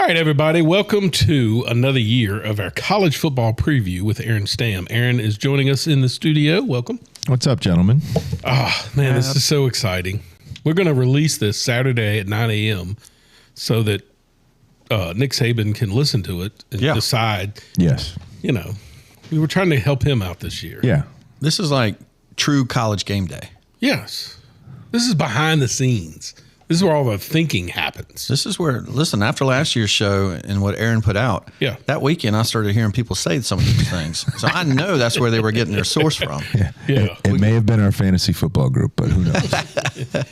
All right, everybody, welcome to another year of our college football preview with Aaron Stamn. Aaron is joining us in the studio. Welcome. What's up, gentlemen? Oh, man, this is so exciting. We're going to release this Saturday at 9 a.m. so that Nick Saban can listen to it and decide. Yes. You know, we were trying to help him out this year. Yeah. This is like true college game day. Yes. This is behind the scenes. This is where all the thinking happens. This is where, listen, after last year's show and what Aaron put out, that weekend I started hearing people say some of these things. So I know that's where they were getting their source from. Yeah. It may have been our fantasy football group, but who knows?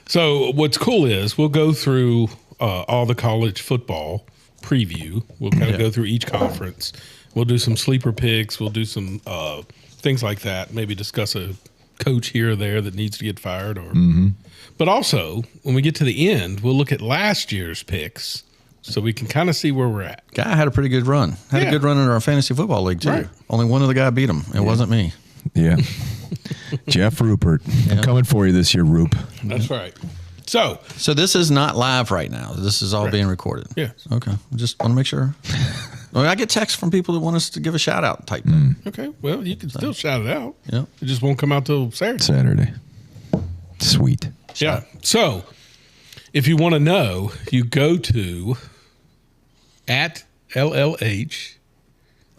So what's cool is we'll go through all the college football preview. We'll kind of go through each conference. We'll do some sleeper picks. We'll do some things like that. Maybe discuss a coach here or there that needs to get fired. But also, when we get to the end, we'll look at last year's picks so we can kind of see where we're at. Guy had a pretty good run. Had a good run in our fantasy football league, too. Right. Only one other guy beat him. It wasn't me. Yeah. Jeff Rupert. I'm coming for you this year, Roop. That's right. So this is not live right now. This is all being recorded. Yeah. Okay. Just want to make sure. I get texts from people that want us to give a shout out type thing. Okay. Well, you can still shout it out. Yeah. It just won't come out till Saturday. Saturday. Sweet. Yeah. So if you want to know, you go to at LLH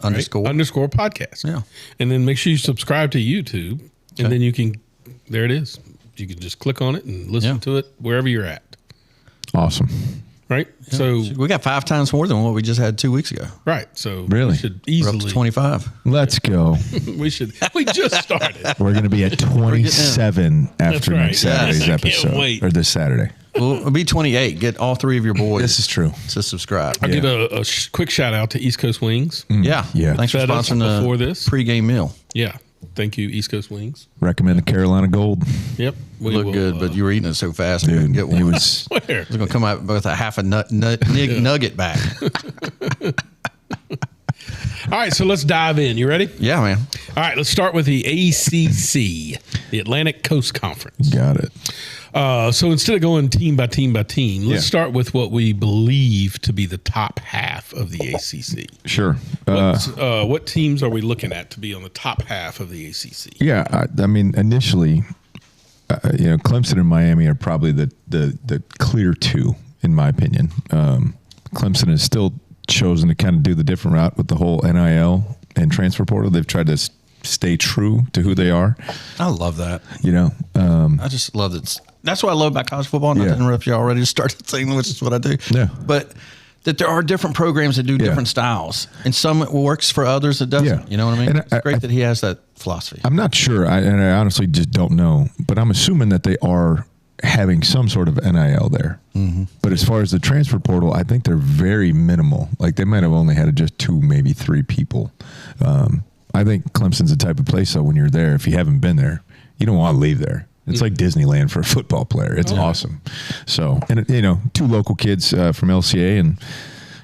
underscore podcast. Yeah. And then make sure you subscribe to YouTube. Okay. And then you can, there it is. You can just click on it and listen to it wherever you're at. Awesome. Right? Yeah. So we got 5 times more than what we just had 2 weeks ago. Right. So really? We should easily. We're up to 25. Let's go. We just started. We're going to be at 27 after next Saturday's episode. Wait. Or this Saturday. We'll be 28. Get all 3 of your boys. This is true. To subscribe. I'll give a quick shout out to East Coast Wings. Yeah. Thanks for sponsoring the before this pregame meal. Yeah. Thank you, East Coast Wings. Recommend the Carolina Gold. Yep. Looked good, but you were eating it so fast. Dude, couldn't get one. He was going to come out with a half a nugget back. All right, so let's dive in. You ready? Yeah, man. All right, let's start with the ACC, the Atlantic Coast Conference. Got it. So instead of going team by team by team, let's start with what we believe to be the top half of the ACC. Sure. What teams are we looking at to be on the top half of the ACC? Yeah, I mean, initially, Clemson and Miami are probably the clear 2, in my opinion. Clemson has still chosen to kind of do the different route with the whole NIL and transfer portal. They've tried to stay true to who they are. I love that. I just love it. That's what I love about college football. Not to interrupt you already. Start the thing, which is what I do. Yeah. But that there are different programs that do different styles, and some it works for others it doesn't. Yeah. You know what I mean? And it's great that he has that philosophy. I'm not sure, and I honestly just don't know, but I'm assuming that they are having some sort of NIL there. But as far as the transfer portal, I think they're very minimal. Like they might have only had just 2, maybe 3 people. I think Clemson's the type of place, though, when you're there, if you haven't been there, you don't want to leave there. It's like Disneyland for a football player. It's awesome. So, and 2 local kids from LCA, and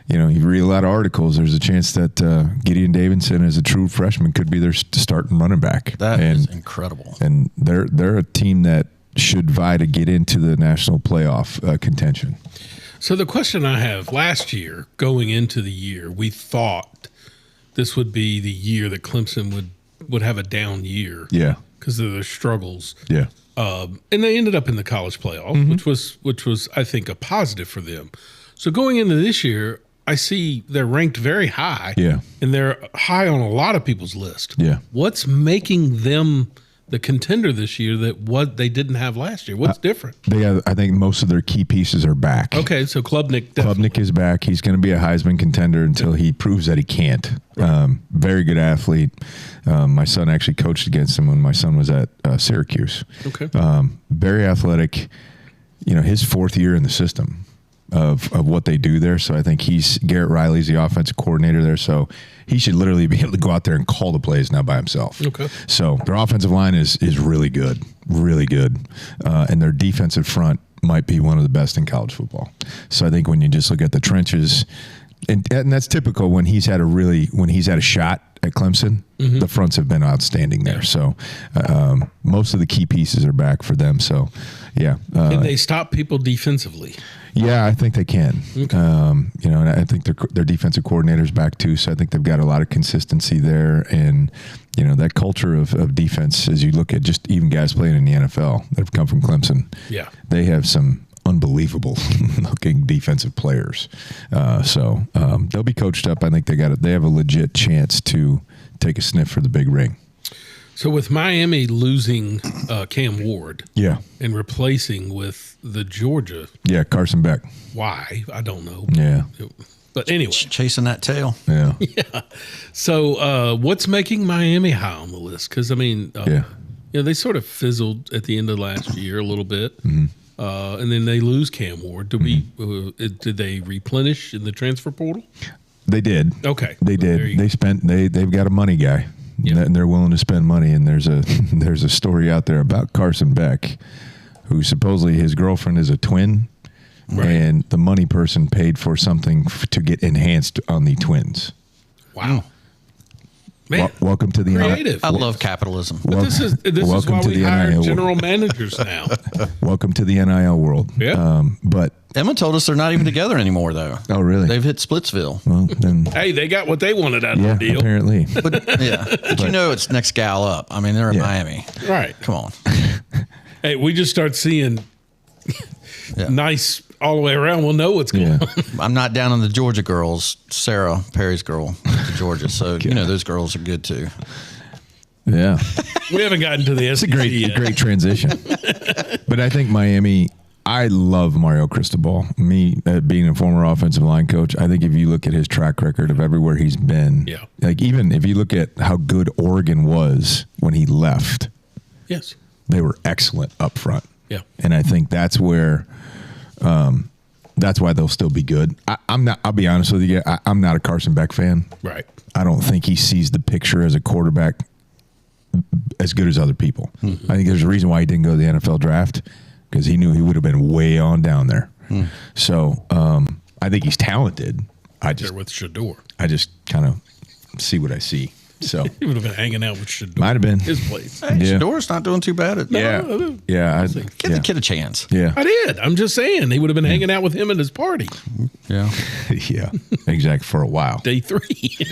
you read a lot of articles. There's a chance that Gideon Davidson, as a true freshman, could be their starting running back. That is incredible. And they're a team that should vie to get into the national playoff contention. So the question I have, last year, going into the year, we thought this would be the year that Clemson would have a down year. Yeah. Because of their struggles. Yeah. And they ended up in the college playoff, which was, I think, a positive for them. So going into this year, I see they're ranked very high. Yeah. And they're high on a lot of people's list. Yeah. What's making them the contender this year that what they didn't have last year? What's different? I think most of their key pieces are back. Okay, so Klubnik definitely. Klubnik is back. He's going to be a Heisman contender until he proves that he can't. Right. Very good athlete. My son actually coached against him when my son was at Syracuse. Okay. Very athletic. His 4th year in the system of what they do there. So I think Garrett Riley's the offensive coordinator there. So he should literally be able to go out there and call the plays now by himself. Okay. So their offensive line is really good, really good. And their defensive front might be one of the best in college football. So I think when you just look at the trenches, and that's typical when he's had a shot at Clemson, the fronts have been outstanding there. So most of the key pieces are back for them. So, Yeah. Can they stop people defensively? Yeah, I think they can. Okay. You know, and I think their defensive coordinator's back too, so I think they've got a lot of consistency there. And you know, that culture of defense, as you look at just even guys playing in the NFL that have come from Clemson, they have some unbelievable looking defensive players. So they'll be coached up. I think they have a legit chance to take a sniff for the big ring. So with Miami losing Cam Ward, and replacing with the Georgia, Carson Beck. Why? I don't know. Yeah, but anyway, chasing that tail. Yeah. So what's making Miami high on the list? Because I mean, you know, they sort of fizzled at the end of last year a little bit, and then they lose Cam Ward. Did they replenish in the transfer portal? They did. Okay, they did. They've got a money guy. And they're willing to spend money. And there's a story out there about Carson Beck, who supposedly his girlfriend is a twin, and the money person paid for something to get enhanced on the twins. Wow. Man, welcome to the creative. I love capitalism. But this is why we hire general managers now. Welcome to the NIL world. Yeah. But Emma told us they're not even together anymore, though. Oh, really? They've hit Splitsville. Well, then, hey, they got what they wanted out of the deal. Apparently. But you know it's next gal up. I mean, they're in Miami. Right. Come on. Hey, we just start seeing nice all the way around. We'll know what's going on. I'm not down on the Georgia girls. Sarah Perry's girl to Georgia. So, you know, those girls are good, too. Yeah. We haven't gotten to the SEC yet. A great transition. But I think Miami, I love Mario Cristobal. Me, being a former offensive line coach, I think if you look at his track record of everywhere he's been, like even if you look at how good Oregon was when he left, they were excellent up front. Yeah. And I think that's where... that's why they'll still be good. I'm not. I'll be honest with you. I'm not a Carson Beck fan. Right. I don't think he sees the picture as a quarterback as good as other people. I think there's a reason why he didn't go to the NFL draft, because he knew he would have been way on down there. So I think he's talented. With Shador. I just kind of see what I see. So he would have been hanging out with Shador. Might have been his place. Hey, Shador's not doing too bad. Give the kid a chance. Yeah, I did. I'm just saying he would have been hanging out with him at his party. Yeah, yeah, exactly, for a while. Day 3.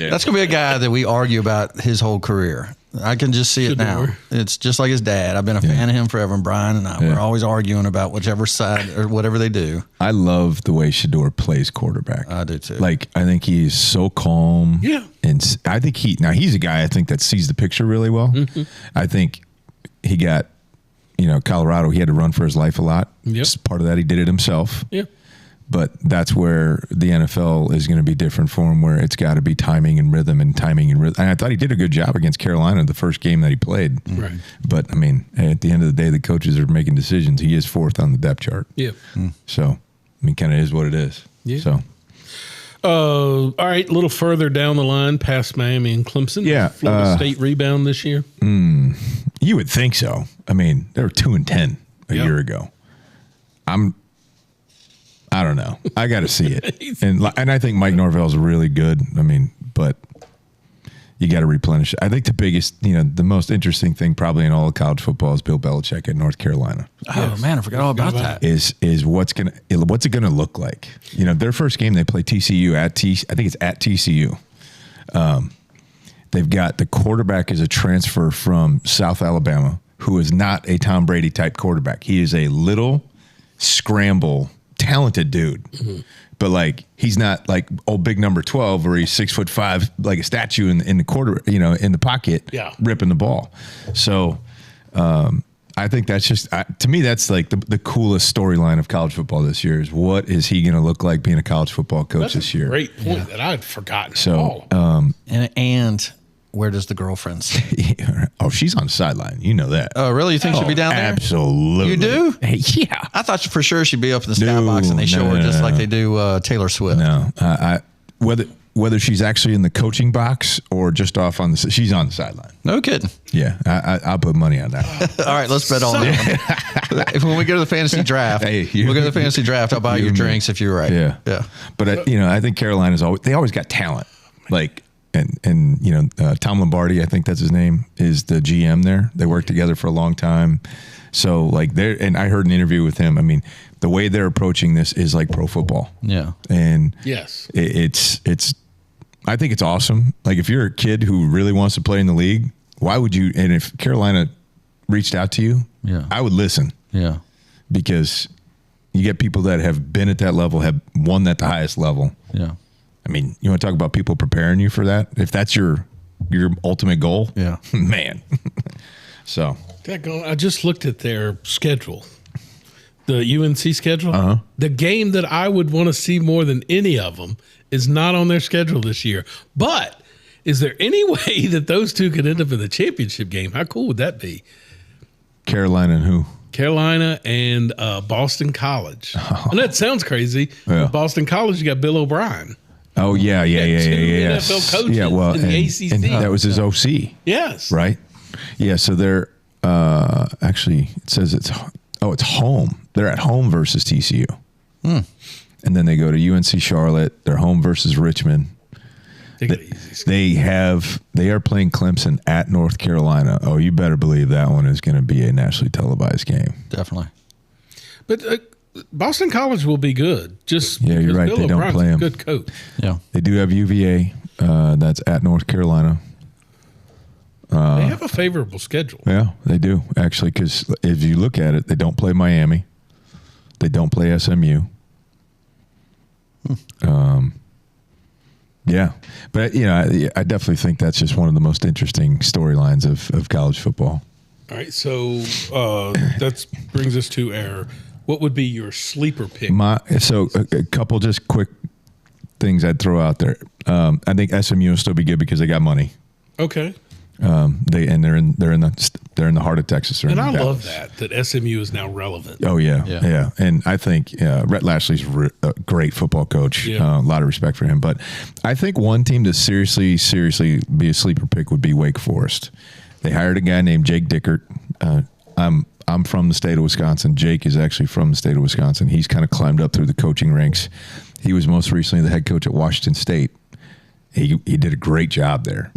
That's gonna be a guy that we argue about his whole career. I can just see it now. It's just like his dad. I've been a fan of him forever, and Brian and I we're always arguing about whichever side or whatever they do. I love the way Shador plays quarterback. I do too. Like, I think he's so calm. Yeah. And I think he's a guy I think that sees the picture really well. I think he got, Colorado, he had to run for his life a lot. Just part of that, he did it himself. Yeah. But that's where the NFL is going to be different for him, where it's got to be timing and rhythm. And I thought he did a good job against Carolina the first game that he played. Right. But, I mean, at the end of the day, the coaches are making decisions. He is 4th on the depth chart. Yeah. So, I mean, kind of is what it is. Yeah. So. All right, a little further down the line, past Miami and Clemson. Yeah. Florida State rebound this year? You would think so. I mean, they were 2-10 a year ago. I don't know. I got to see it. And I think Mike Norvell's really good. I mean, but you got to replenish it. I think the biggest, the most interesting thing probably in all of college football is Bill Belichick at North Carolina. Oh, man, I forgot all about that. Is what's it going to look like? Their first game, they play TCU I think it's at TCU. They've got the quarterback is a transfer from South Alabama, who is not a Tom Brady type quarterback. He is a little scramble talented dude, but like he's not like big number 12 where he's 6'5" like a statue in the quarter, in the pocket, ripping the ball. So I think that's just to me that's like the coolest storyline of college football this year is what is he going to look like being a college football coach this year? Great point that I'd forgotten. So and where does the girlfriend sit? She's on the sideline. You know that. Oh, really? You think she'll be down there? Absolutely. You do? Hey, yeah. I thought for sure she'd be up in the skybox and they show her just like they do Taylor Swift. No, whether she's actually in the coaching box or just off on she's on the sideline. No kidding. Yeah, I'll put money on that. All right, let's bet on that. When we go to the fantasy draft, we'll go to the fantasy draft. I'll buy you drinks if you're right. Yeah. But I think Carolina's they always got talent. Like, and Tom Lombardi, I think that's his name, is the GM there. They worked together for a long time. So like and I heard an interview with him. I mean, the way they're approaching this is like pro football. Yeah. And yes, it's I think it's awesome. Like if you're a kid who really wants to play in the league, why would you? And if Carolina reached out to you, I would listen. Yeah. Because you get people that have been at that level, have won at the highest level. Yeah. I mean, you want to talk about people preparing you for that? If that's your ultimate goal, yeah, man. So I just looked at their schedule, the UNC schedule. The game that I would want to see more than any of them is not on their schedule this year. But is there any way that those two could end up in the championship game? How cool would that be? Carolina and who? Carolina and Boston College. Oh. And that sounds crazy. Yeah. Boston College, you got Bill O'Brien. Oh, yeah. Two Yes. NFL coaches in the ACC. And that was his OC. Yes. Right? Yeah, so they're actually, it says it's home. They're at home versus TCU. And then they go to UNC Charlotte. They're home versus Richmond. They are playing Clemson at North Carolina. Oh, you better believe that one is going to be a nationally televised game. Definitely. But Boston College will be good. Yeah, you're right. Bill they don't O'Brien's play a them. good coach. Yeah. They do have UVA. That's at North Carolina. They have a favorable schedule. Yeah, they do actually. Because if you look at it, they don't play Miami. They don't play SMU. Yeah, but I definitely think that's just one of the most interesting storylines of college football. All right, so that brings us to what would be your sleeper pick? A couple just quick things I'd throw out there. I think SMU will still be good because they got money. Okay. They're in the heart of Texas. And I love that SMU is now relevant. Oh yeah. And I think Rhett Lashley's a great football coach. Yeah. A lot of respect for him. But I think one team to seriously be a sleeper pick would be Wake Forest. They hired a guy named Jake Dickert. I'm from the state of Wisconsin. Jake is actually from the state of Wisconsin. He's kind of climbed up through the coaching ranks. He was most recently the head coach at Washington State. He did a great job there.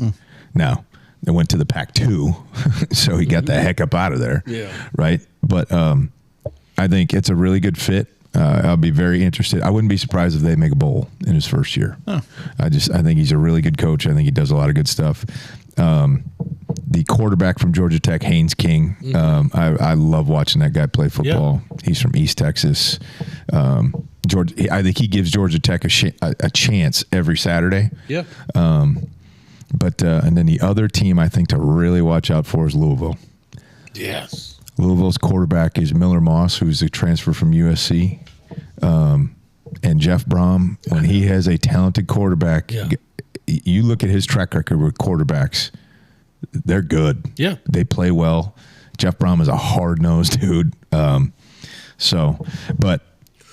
Now, they went to the Pac-2, so he got the heck up out of there. Yeah. Right? But I think it's a really good fit. I'll be very interested. I wouldn't be surprised if they make a bowl in his first year. Oh. I think he's a really good coach. I think he does a lot of good stuff. The quarterback from Georgia Tech, Haynes King, I love watching that guy play football. Yeah. He's from East Texas. I think he gives Georgia Tech a chance every Saturday. Yeah. But and then the other team I think to really watch out for is Louisville. Yes. Louisville's quarterback is Miller Moss, who's a transfer from USC. And Jeff Brom, when he has a talented quarterback, you look at his track record with quarterbacks, they're good. Yeah. They play well. Jeff Brom is a hard-nosed dude. But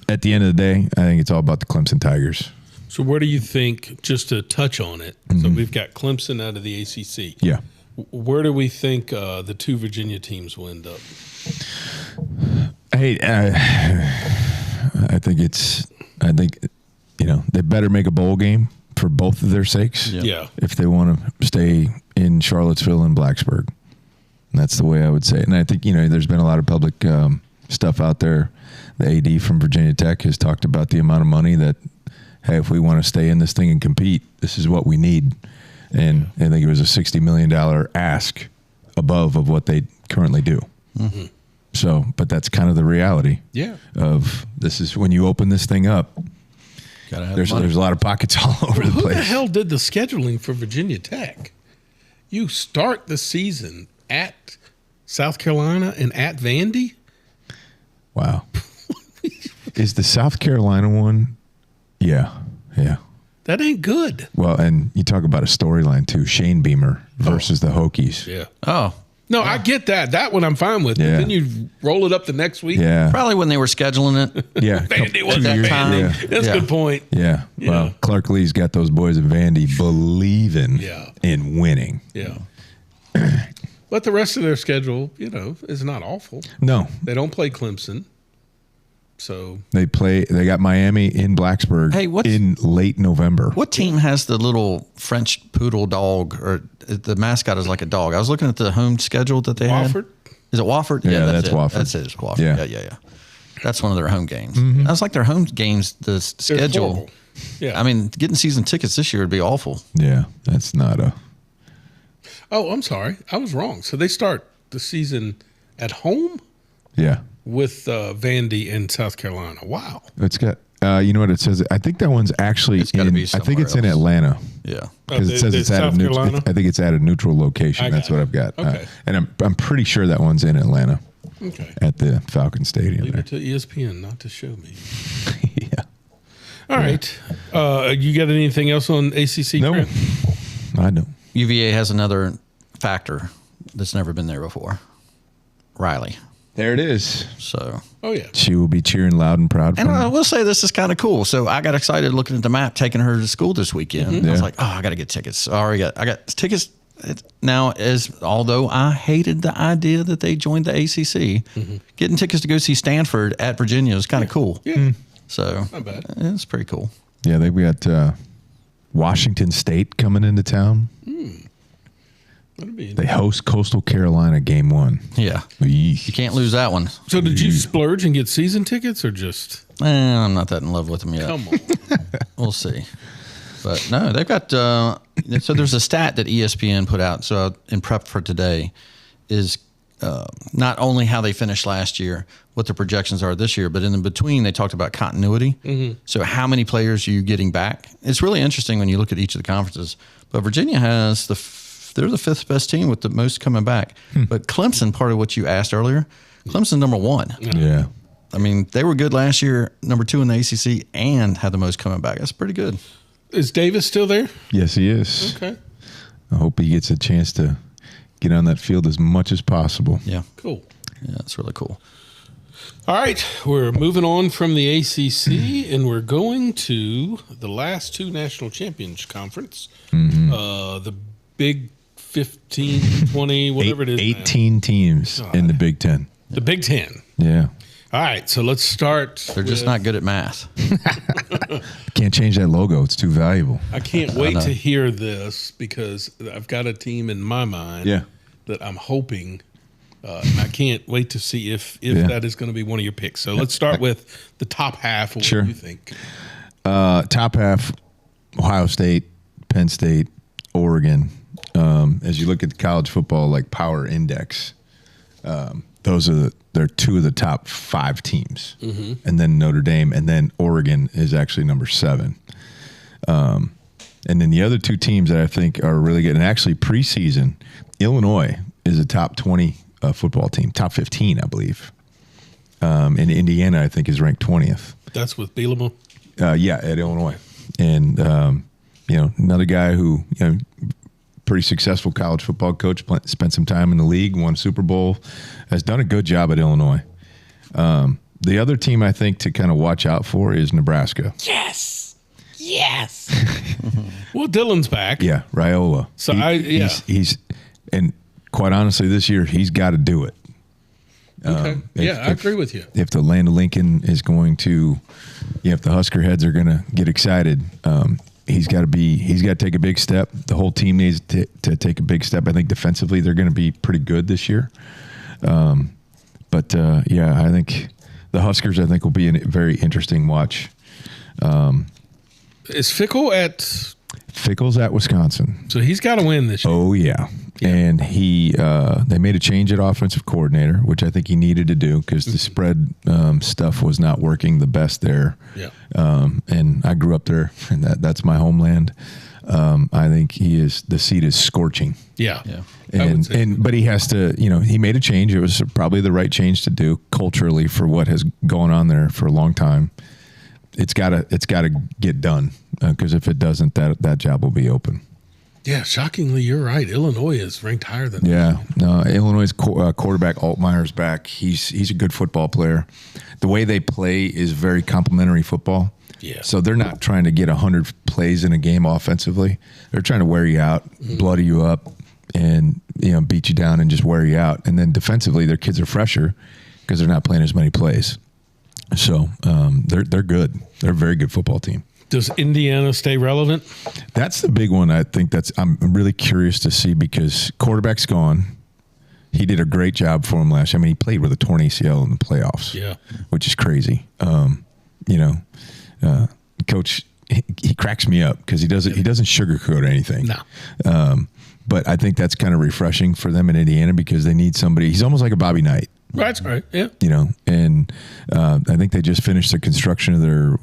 at the end of the day, I think it's all about the Clemson Tigers. So where do you think, just to touch on it, so we've got Clemson out of the ACC. Yeah. Where do we think the two Virginia teams will end up? Hey, I think they better make a bowl game for both of their sakes. Yeah. If they want to stay in Charlottesville and Blacksburg. And that's the way I would say it. And I think, there's been a lot of public stuff out there. The AD from Virginia Tech has talked about the amount of money that, hey, if we want to stay in this thing and compete, this is what we need. And I think it was a $60 million ask above of what they currently do. Mm-hmm. So, but that's kind of the reality. Yeah. Of this is when you open this thing up. There's a lot of pockets all over the place. Who the hell did the scheduling for Virginia Tech? You start the season at South Carolina and at Vandy? Wow. Is the South Carolina one? Yeah. That ain't good. Well, and you talk about a storyline too. Shane Beamer versus the Hokies. Yeah. Oh. No, I get that. That one I'm fine with. Yeah. But then you roll it up the next week. Yeah. Probably when they were scheduling it. Yeah. Vandy was 2 that years. Vandy. Yeah. That's a good point. Yeah. Well, Clark Lee's got those boys at Vandy believing in winning. Yeah. But the rest of their schedule, is not awful. No. They don't play Clemson. So they got Miami in Blacksburg in late November. What team has the little French poodle dog, or the mascot is like a dog? I was looking at the home schedule that they had. Wofford? Is it Wofford? Yeah, that's Wofford. That's it. It's Wofford. Yeah. That's one of their home games. I was like, their home games, the schedule. Yeah. I mean, getting season tickets this year would be awful. Yeah, that's not a. Oh, I'm sorry. I was wrong. So they start the season at home? Yeah. With Vandy in South Carolina. Wow. It's got, you know what it says? I think that one's actually I think it's in Atlanta. Yeah. Because it says it's at a neutral. I think it's at a neutral location. That's what I've got. Okay. And I'm pretty sure that one's in Atlanta. Okay. At the Falcon Stadium. Leave it to ESPN not to show me. Yeah. All right. You got anything else on ACC? No. Grant? I don't. UVA has another factor that's never been there before. Riley. There it is. So. Oh, yeah. She will be cheering loud and proud. And I will say this is kind of cool. So I got excited looking at the map, taking her to school this weekend. I was like, I got to get tickets. So I got tickets now. Although I hated the idea that they joined the ACC, getting tickets to go see Stanford at Virginia is kind of cool. Yeah. So not bad. It's pretty cool. Yeah, they've got Washington State coming into town. They host Coastal Carolina game 1. Yeah. Eesh. You can't lose that one. So did you splurge and get season tickets or just? I'm not that in love with them yet. Come on. We'll see. But no, they've got, so there's a stat that ESPN put out. So in prep for today is not only how they finished last year, what the projections are this year, but in between they talked about continuity. So how many players are you getting back? It's really interesting when you look at each of the conferences. But Virginia has they're the 5th best team with the most coming back. But Clemson, part of what you asked earlier, Clemson number 1. Yeah. I mean, they were good last year, number 2 in the ACC, and had the most coming back. That's pretty good. Is Davis still there? Yes, he is. Okay. I hope he gets a chance to get on that field as much as possible. Yeah. Cool. Yeah, it's really cool. All right. We're moving on from the ACC, and we're going to the last 2 national champions conference. The Big 15, 20, whatever it is. 18 teams in the Big Ten. The Big Ten. Yeah. All right. So let's start. They're just not good at math. Can't change that logo. It's too valuable. I can't wait to hear this because I've got a team in my mind that I'm hoping. And I can't wait to see if that is going to be one of your picks. So let's start with the top half. What do you think? Top half, Ohio State, Penn State, Oregon. As you look at the college football like power index, they're 2 of the top 5 teams, and then Notre Dame, and then Oregon is actually number 7. And then the other 2 teams that I think are really good, and actually preseason, Illinois is a top 20 football team, top 15, I believe. And Indiana, I think, is ranked 20th. That's with Bielema? Yeah, at Illinois. And, another guy who, pretty successful college football coach, spent some time in the league, won Super Bowl, has done a good job at Illinois. The other team I think to kind of watch out for is Nebraska. Yes. Well, Dylan's back. Yeah, Raiola. So he's and quite honestly, this year he's got to do it. Okay. I agree with you. If the Land of Lincoln is going to, if the Husker heads are going to get excited, he's got to take a big step. The whole team needs to take a big step. I think defensively they're going to be pretty good this year. But I think the Huskers, will be a very interesting watch. Is Fickle at? Fickle's at Wisconsin. So he's got to win this year. Oh, yeah. And they made a change at offensive coordinator, which I think he needed to do because the spread stuff was not working the best there. Yeah. And I grew up there, and that's my homeland. I think the seat is scorching. Yeah. But he has to, he made a change. It was probably the right change to do culturally for what has gone on there for a long time. It's gotta get done because if it doesn't, that job will be open. Yeah, shockingly, you're right. Illinois is ranked higher than. Yeah, no, Illinois' quarterback Altmaier's back. He's a good football player. The way they play is very complimentary football. Yeah. So they're not trying to get 100 plays in a game offensively. They're trying to wear you out, bloody you up, and beat you down and just wear you out. And then defensively, their kids are fresher because they're not playing as many plays. So they're good. They're a very good football team. Does Indiana stay relevant? That's the big one. I think I'm really curious to see because quarterback's gone. He did a great job for him last year. I mean, he played with a torn ACL in the playoffs, which is crazy. Coach, he cracks me up because he doesn't sugarcoat anything. No. But I think that's kind of refreshing for them in Indiana because they need somebody. He's almost like a Bobby Knight. That's right. Yeah. And I think they just finished the construction of their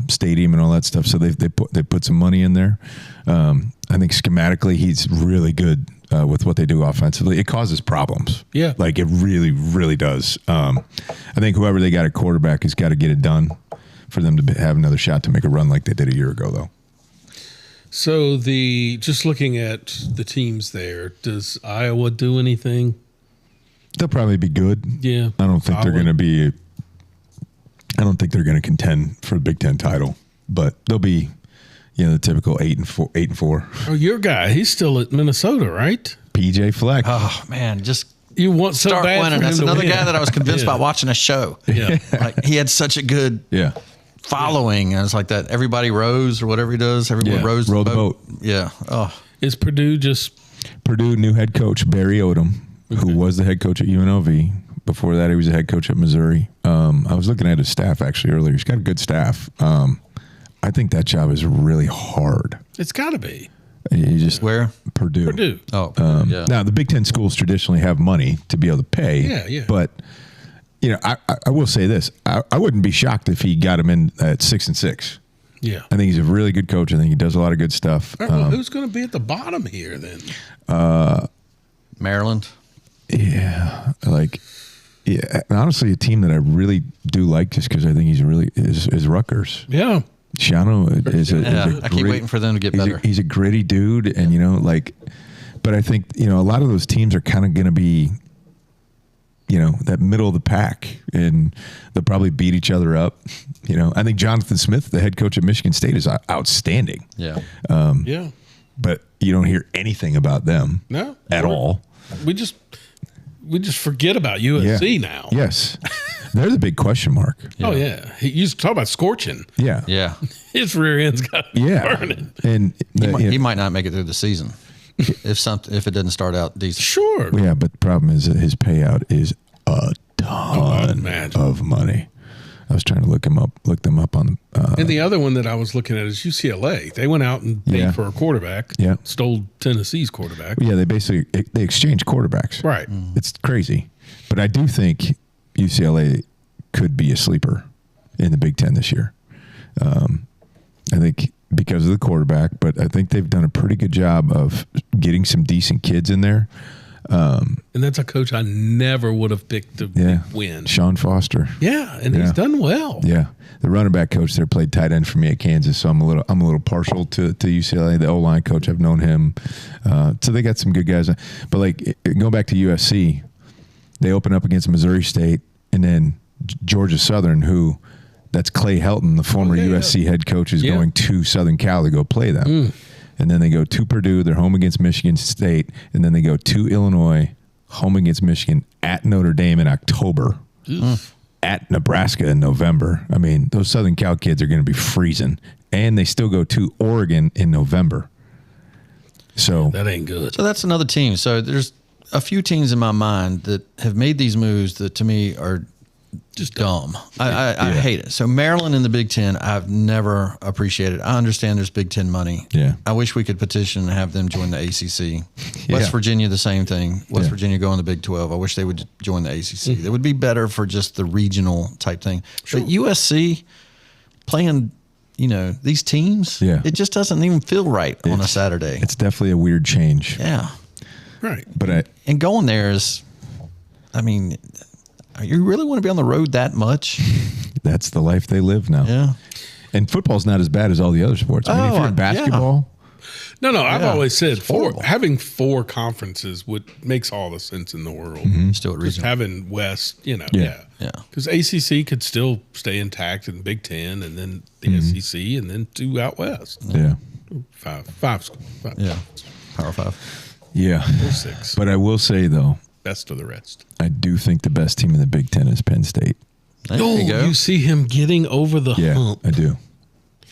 stadium and all that stuff. So they put some money in there. I think schematically he's really good with what they do offensively. It causes problems. Yeah. Like it really, really does. I think whoever they got at quarterback has got to get it done for them to have another shot to make a run like they did a year ago, though. So just looking at the teams there, does Iowa do anything? They'll probably be good. Yeah. I don't think they're going to contend for the Big Ten title, but they'll be, the typical 8-4. Oh, your guy, he's still at Minnesota, right? PJ Fleck. Oh man, just You want so start bad winning. for him That's to another win. guy that I was convinced by watching a show. Yeah. Like he had such a good following. And it's like that. Everybody rows or whatever he does. Everyone rows row the boat. Yeah. Oh, Is Purdue Purdue new head coach Barry Odom, who was the head coach at UNLV. Before that, he was the head coach at Missouri. I was looking at his staff actually earlier. He's got a good staff. I think that job is really hard. It's got to be. You just where? Purdue. Purdue. Oh, yeah. Now the Big Ten schools traditionally have money to be able to pay. Yeah. But I will say this: I wouldn't be shocked if he got him in at 6-6. Yeah. I think he's a really good coach. I think he does a lot of good stuff. All right, well, who's going to be at the bottom here then? Maryland. Yeah, honestly, a team that I really do like just because I think he's really is Rutgers. Yeah. Shiano is a I keep waiting for them to get better. He's a gritty dude, and but I think a lot of those teams are kind of going to be, that middle of the pack, and they'll probably beat each other up. I think Jonathan Smith, the head coach at Michigan State, is outstanding. Yeah. Yeah. But you don't hear anything about them at all. We just forget about USC now. Yes. They're the big question mark. Oh, yeah. He used to talk about scorching. Yeah. Yeah. His rear end's got burning. And He might not make it through the season if it doesn't start out decent. Sure. Yeah, but the problem is that his payout is a ton of money. I was trying to look them up on the. And the other one that I was looking at is UCLA. They went out and paid for a quarterback. Yeah. Stole Tennessee's quarterback. Yeah, they exchange quarterbacks. Right. It's crazy, but I do think UCLA could be a sleeper in the Big Ten this year. I think because of the quarterback, but I think they've done a pretty good job of getting some decent kids in there. And that's a coach I never would have picked to win. Sean Foster. Yeah, and he's done well. Yeah, the running back coach there played tight end for me at Kansas, so I'm a little partial to UCLA. The O-line coach, I've known him, so they got some good guys. But going back to USC, they open up against Missouri State, and then Georgia Southern, that's Clay Helton, the former USC head coach, is going to Southern Cal to go play them. And then they go to Purdue. They're home against Michigan State. And then they go to Illinois, home against Michigan, at Notre Dame in October, at Nebraska in November. I mean, those Southern Cal kids are going to be freezing. And they still go to Oregon in November. So that ain't good. So that's another team. So there's a few teams in my mind that have made these moves that to me are just dumb. I hate it. So Maryland in the Big Ten, I've never appreciated. I understand there's Big Ten money. Yeah. I wish we could petition and have them join the ACC. West Virginia, the same thing. West Virginia going to the Big 12. I wish they would join the ACC. That would be better for just the regional type thing. Sure. But USC playing, these teams, it just doesn't even feel right on a Saturday. It's definitely a weird change. Yeah. Right. But and going there is, you really want to be on the road that much? That's the life they live now. Yeah. And football's not as bad as all the other sports. I mean, if you're in basketball. No, I've always said having four conferences makes all the sense in the world. Still at Just having West, Yeah. Because ACC could still stay intact in Big Ten, and then the SEC, and then two out West. Yeah. Five schools. Yeah. Power 5. Yeah. Or 6. But I will say, though, best of the rest. I do think the best team in the Big Ten is Penn State. There you go. You see him getting over the hump. I do.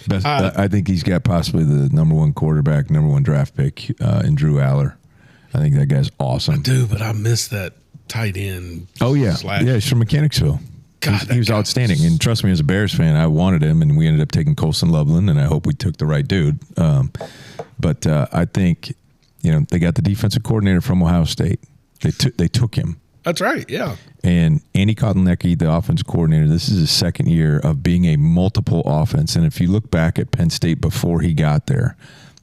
I think he's got possibly the number one quarterback, number one draft pick in Drew Aller. I think that guy's awesome. I do, but I miss that tight end. Oh, yeah. Yeah, he's from Mechanicsville. God, he was outstanding. And trust me, as a Bears fan, I wanted him, and we ended up taking Colson Loveland, and I hope we took the right dude. But I think, they got the defensive coordinator from Ohio State. They took him. That's right, yeah. And Andy Kotelnicki, the offensive coordinator, this is his second year of being a multiple offense. And if you look back at Penn State before he got there,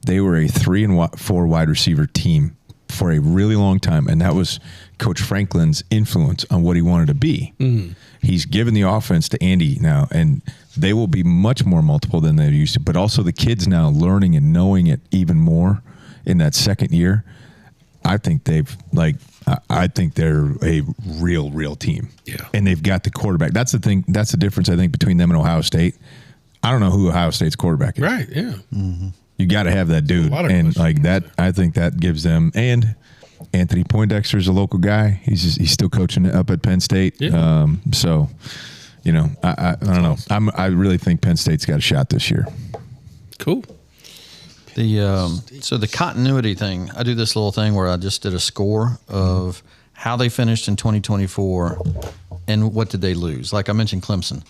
they were a 3 and 4 wide receiver team for a really long time. And that was Coach Franklin's influence on what he wanted to be. Mm-hmm. He's given the offense to Andy now, and they will be much more multiple than they used to. But also the kids now learning and knowing it even more in that second year. I think I think they're a real team. Yeah. And they've got the quarterback. That's the thing. That's the difference, I think, between them and Ohio State. I don't know who Ohio State's quarterback is. Right, yeah. Mm-hmm. You got to have that dude. And like that, I think that gives them. And Anthony Poindexter is a local guy. He's still coaching up at Penn State. Yeah. So, I don't know. I really think Penn State's got a shot this year. Cool. So the continuity thing, I do this little thing where I just did a score of how they finished in 2024 and what did they lose. Like I mentioned Clemson.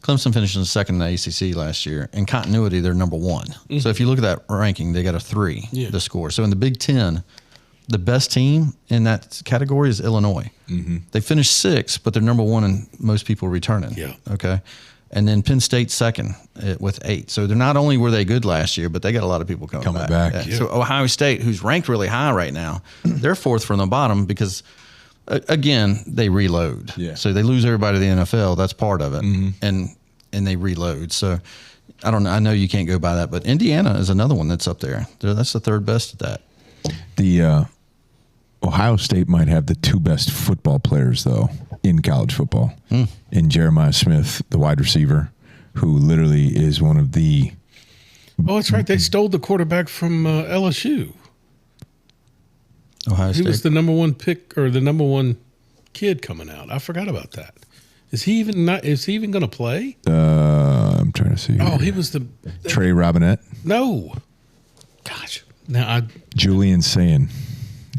Clemson finished in second in the ACC last year. In continuity, they're number one. Mm-hmm. So if you look at that ranking, they got a 3, the score. So in the Big Ten, the best team in that category is Illinois. Mm-hmm. They finished 6th, but they're number 1 in most people returning. Yeah. Okay. And then Penn State second with 8. So they're not only were they good last year, but they got a lot of people coming back. Yeah. So Ohio State, who's ranked really high right now, they're 4th from the bottom because, again, they reload. Yeah. So they lose everybody to the NFL. That's part of it. Mm-hmm. And they reload. So I don't know. I know you can't go by that, but Indiana is another one that's up there. That's the 3rd best at that. The Ohio State might have the 2 best football players, though, in college football. In Jeremiah Smith, the wide receiver, who literally is one of the... Oh, that's right. They stole the quarterback from LSU. Ohio State. He was the number 1 pick or the number 1 kid coming out. I forgot about that. Is he even going to play? I'm trying to see. Oh, he was the... Trey Robinette? No. Gosh. Now Julian Sayin.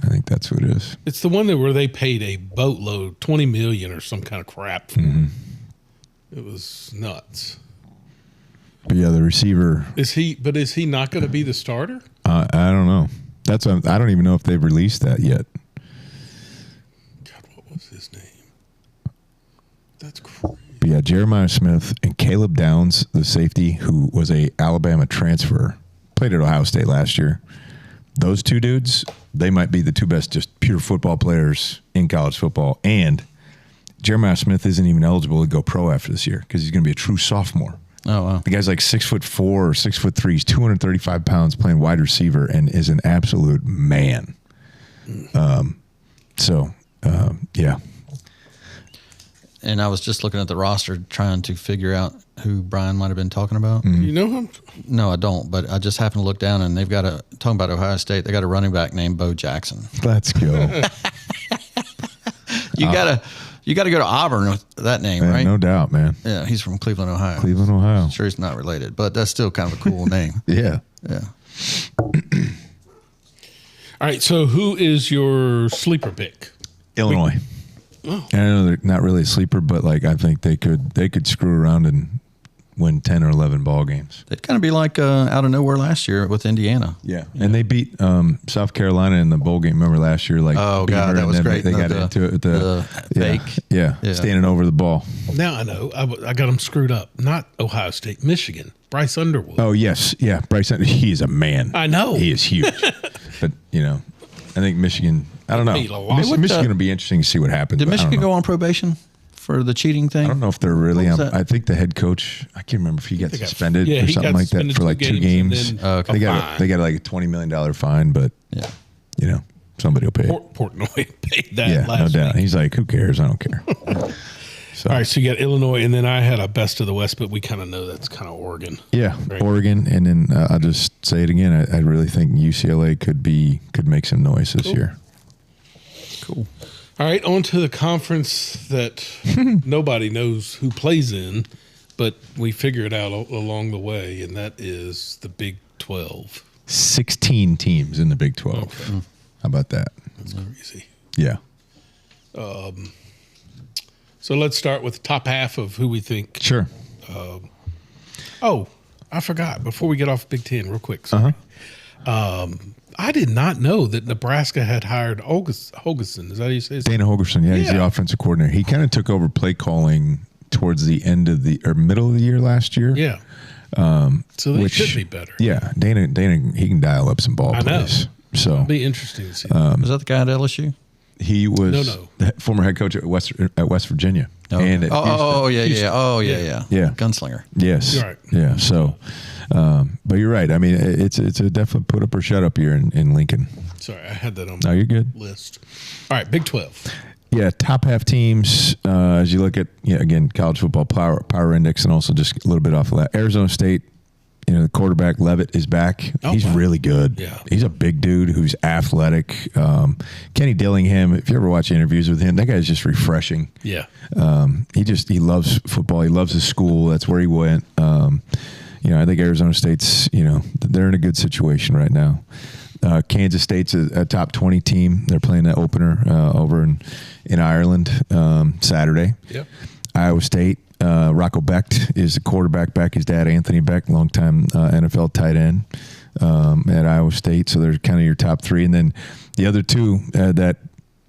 I think that's who it is. It's the one where they paid a boatload, $20 million or some kind of crap for. Mm-hmm. It was nuts. But yeah, the receiver. Is he not going to be the starter? I don't know. I don't even know if they've released that yet. God, what was his name? That's crazy. But yeah, Jeremiah Smith and Caleb Downs, the safety, who was a Alabama transfer, played at Ohio State last year. Those 2 dudes, they might be the 2 best just pure football players in college football. And Jeremiah Smith isn't even eligible to go pro after this year because he's going to be a true sophomore. Oh, wow. The guy's like 6'4" or 6'3". He's 235 pounds playing wide receiver and is an absolute man. Yeah. And I was just looking at the roster trying to figure out who Brian might have been talking about. Mm-hmm. You know him? No, I don't. But I just happened to look down, and they've got talking about Ohio State. They got a running back named Bo Jackson. Let's go. You gotta go to Auburn with that name, right? No doubt, man. Yeah, he's from Cleveland, Ohio. Cleveland, Ohio. I'm sure he's not related, but that's still kind of a cool name. Yeah. Yeah. All right. So who is your sleeper pick? Illinois. Oh. I know they're not really a sleeper, but like I think they could screw around and win 10 or 11 ball games. They'd kind of be like out of nowhere last year with Indiana. Yeah. And they beat South Carolina in the bowl game. Remember last year? Like, oh God, that was great. They got into it with the fake. Yeah, standing over the ball. Now I know. I got them screwed up. Not Ohio State, Michigan. Bryce Underwood. Oh yes, yeah. Bryce. He is a man. I know. He is huge. But I think Michigan. I don't know. Michigan will be interesting to see what happens. Did Michigan go on probation for the cheating thing? I don't know if they're really on. I think the head coach, I can't remember if he got suspended or something like that for like 2 games. They got like a $20 million fine, but somebody will pay it. Portnoy paid that last no doubt. week. He's like, who cares? I don't care. So. All right, so you got Illinois, and then I had a best of the West, but we kind of know that's kind of Oregon. Yeah, right? Oregon, and then I'll just say it again. I really think UCLA could make some noise this year. Cool. All right, on to the conference that nobody knows who plays in, but we figure it out along the way, and that is the Big 12. 16 teams in the Big 12. Okay. How about that? That's crazy. Yeah. So let's start with the top half of who we think. Sure. Oh, I forgot. Before we get off Big Ten, real quick. Sorry. I did not know that Nebraska had hired Holgerson. Is that how you say his name? Dana Holgerson, yeah, he's the offensive coordinator. He kind of took over play calling towards the end of middle of the year last year. Yeah. So they should be better. Yeah, Dana, he can dial up some ball plays. So it'll be interesting to see. Was that the guy at LSU? He was No. the former head coach at West Virginia. Oh, and at yeah. Yeah. Gunslinger. Yes. You're right. Yeah. So, but you're right. I mean, it's a definite put up or shut up year in Lincoln. Sorry, I had that on No, my you're good. list. All right, Big 12. Yeah, top half teams. As you look at again, college football power index, and also just a little bit off of that. Arizona State. The quarterback Levitt is back. He's really good. Yeah. He's a big dude who's athletic. Kenny Dillingham, if you ever watch interviews with him, that guy's just refreshing. Yeah. He loves football. He loves his school. That's where he went. I think Arizona State's, they're in a good situation right now. Kansas State's a top 20 team. They're playing that opener over in Ireland Saturday. Yep. Iowa State. Rocco Becht is the quarterback back. His dad, Anthony Becht, longtime NFL tight end at Iowa State. So they're kind of your top three. And then the other two that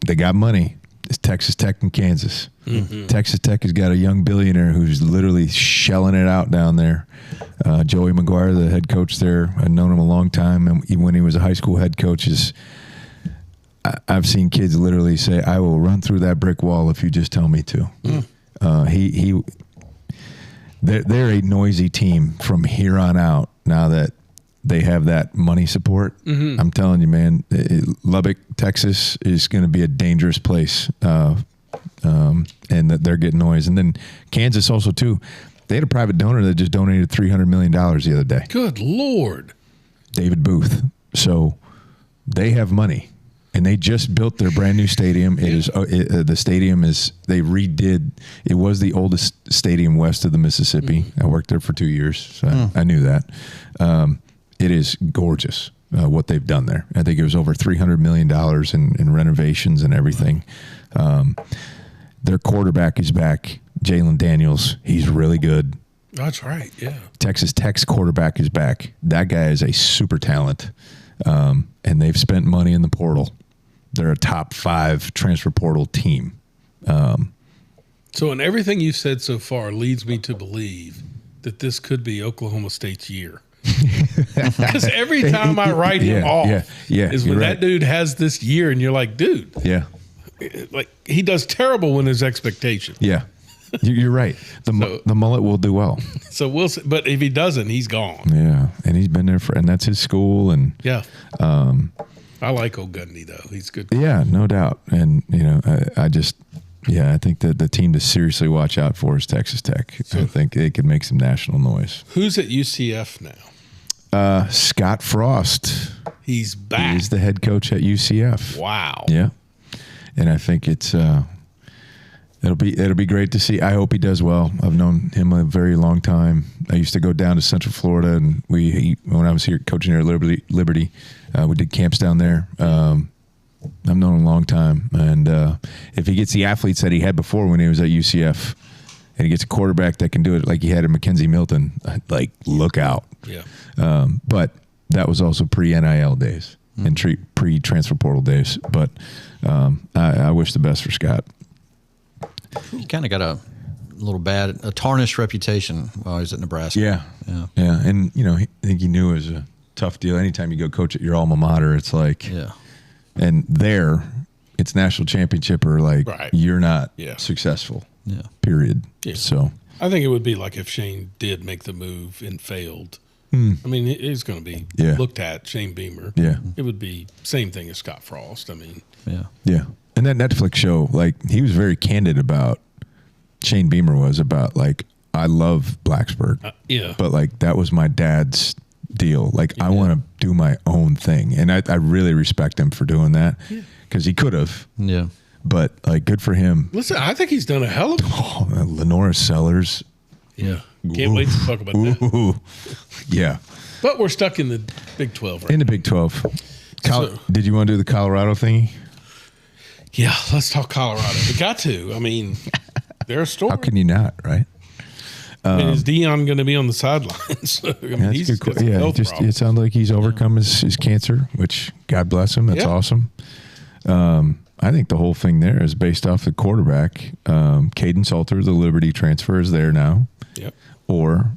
they got money is Texas Tech and Kansas. Mm-hmm. Texas Tech has got a young billionaire who's literally shelling it out down there. Joey McGuire, the head coach there, I've known him a long time. And when he was a high school head coach, I've seen kids literally say, I will run through that brick wall if you just tell me to. They're a noisy team from here on out now that they have that money support. Mm-hmm. I'm telling you, man, Lubbock, Texas is going to be a dangerous place, and that they're getting noise. And then Kansas also, too. They had a private donor that just donated $300 million the other day. Good Lord. David Booth. So they have money. And they just built their brand new stadium. The stadium they redid. It was the oldest stadium west of the Mississippi. I worked there for 2 years, so I knew that. It is gorgeous what they've done there. I think it was over $300 million in renovations and everything. Their quarterback is back, Jalen Daniels. He's really good. That's right. Yeah. Texas Tech's quarterback is back. That guy is a super talent, and they've spent money in the portal. They're a top 5 transfer portal team. So, in everything you've said so far leads me to believe that this could be Oklahoma State's year. Because every time I write him off is when that dude has this year, and you're like, dude. Yeah. Like, he does terrible when there's expectation. Yeah. You're right. The mullet will do well. So we'll see. But if he doesn't, he's gone. Yeah. And he's been there and that's his school. And yeah. I like old Gundy, though. He's good. Yeah, no doubt. And, I think that the team to seriously watch out for is Texas Tech. So, I think they could make some national noise. Who's at UCF now? Scott Frost. He's back. He's the head coach at UCF. Wow. Yeah. And I think it'll be great to see. I hope he does well. I've known him a very long time. I used to go down to Central Florida, and when I was here coaching here at Liberty, we did camps down there. I've known him a long time, and if he gets the athletes that he had before when he was at UCF, and he gets a quarterback that can do it like he had in Mackenzie Milton, look out. Yeah. But that was also pre-NIL days and pre-transfer portal days. But I wish the best for Scott. He kind of got a tarnished reputation while he was at Nebraska. Yeah. And, I think he knew it was a tough deal. Anytime you go coach at your alma mater, it's like, and there, it's national championship or you're not successful. Yeah. Period. Yeah. So I think it would be like if Shane did make the move and failed. I mean, he's going to be looked at, Shane Beamer. Yeah. It would be same thing as Scott Frost. I mean. Yeah. Yeah. And that Netflix show, he was very candid about, Shane Beamer was about, I love Blacksburg. Yeah. But, that was my dad's deal. I want to do my own thing. And I really respect him for doing that because he could have. Yeah. but like good for him. Listen, I think he's done a hell of a Oh, Lenora Sellers. Yeah. Can't wait to talk about that. Ooh. Yeah. But we're stuck in the Big 12 right In the Big 12. So- Did you want to do the Colorado thingy? Yeah, let's talk Colorado. We got to. I mean, they're a story. How can you not, right? Is Dion going to be on the sidelines? I mean, That's he's good. got some Yeah, health it problems. sounds like he's overcome his cancer, which God bless him. That's Yeah. awesome. I think the whole thing there is based off the quarterback. Caden Salter, the Liberty transfer, is there now. Yep. Or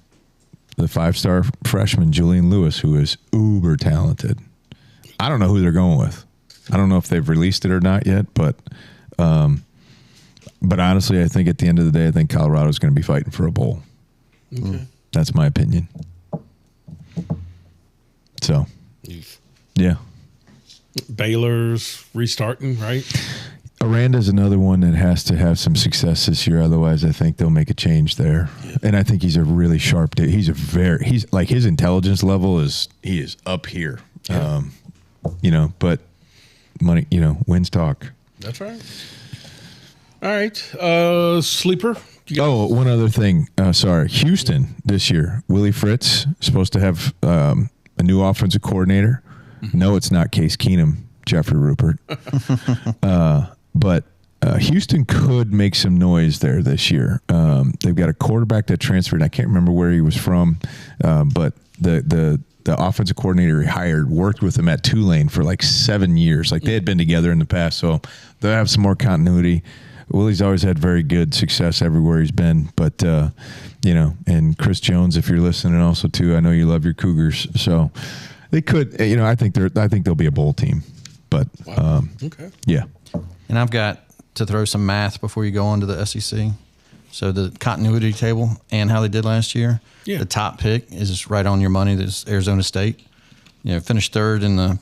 the 5-star freshman, Julian Lewis, who is uber talented. I don't know who they're going with. I don't know if they've released it or not yet, but honestly, I think at the end of the day, I think Colorado's going to be fighting for a bowl. Okay. That's my opinion. So, yeah. Baylor's restarting, right? Aranda's another one that has to have some success this year. Otherwise, I think they'll make a change there. Yeah. And I think he's a really sharp dude. He's like his intelligence level is up here. Yeah. But money, wins talk. That's right. All right. Sleeper. Oh, one other thing. Sorry. Houston this year. Willie Fritz supposed to have a new offensive coordinator. Mm-hmm. No, it's not Case Keenum, Jeffrey Rupert. But Houston could make some noise there this year. They've got a quarterback that transferred. I can't remember where he was from, but the offensive coordinator he hired worked with him at Tulane for like 7 years. Like they had been together in the past, so they'll have some more continuity. Willie's always had very good success everywhere he's been, but and Chris Jones, if you're listening, also too, I know you love your Cougars, so they could. I think they'll be a bowl team, but okay, yeah. And I've got to throw some math before you go on to the SEC. So the continuity table and how they did last year. Yeah. The top pick is right on your money. That's Arizona State. Finished third in the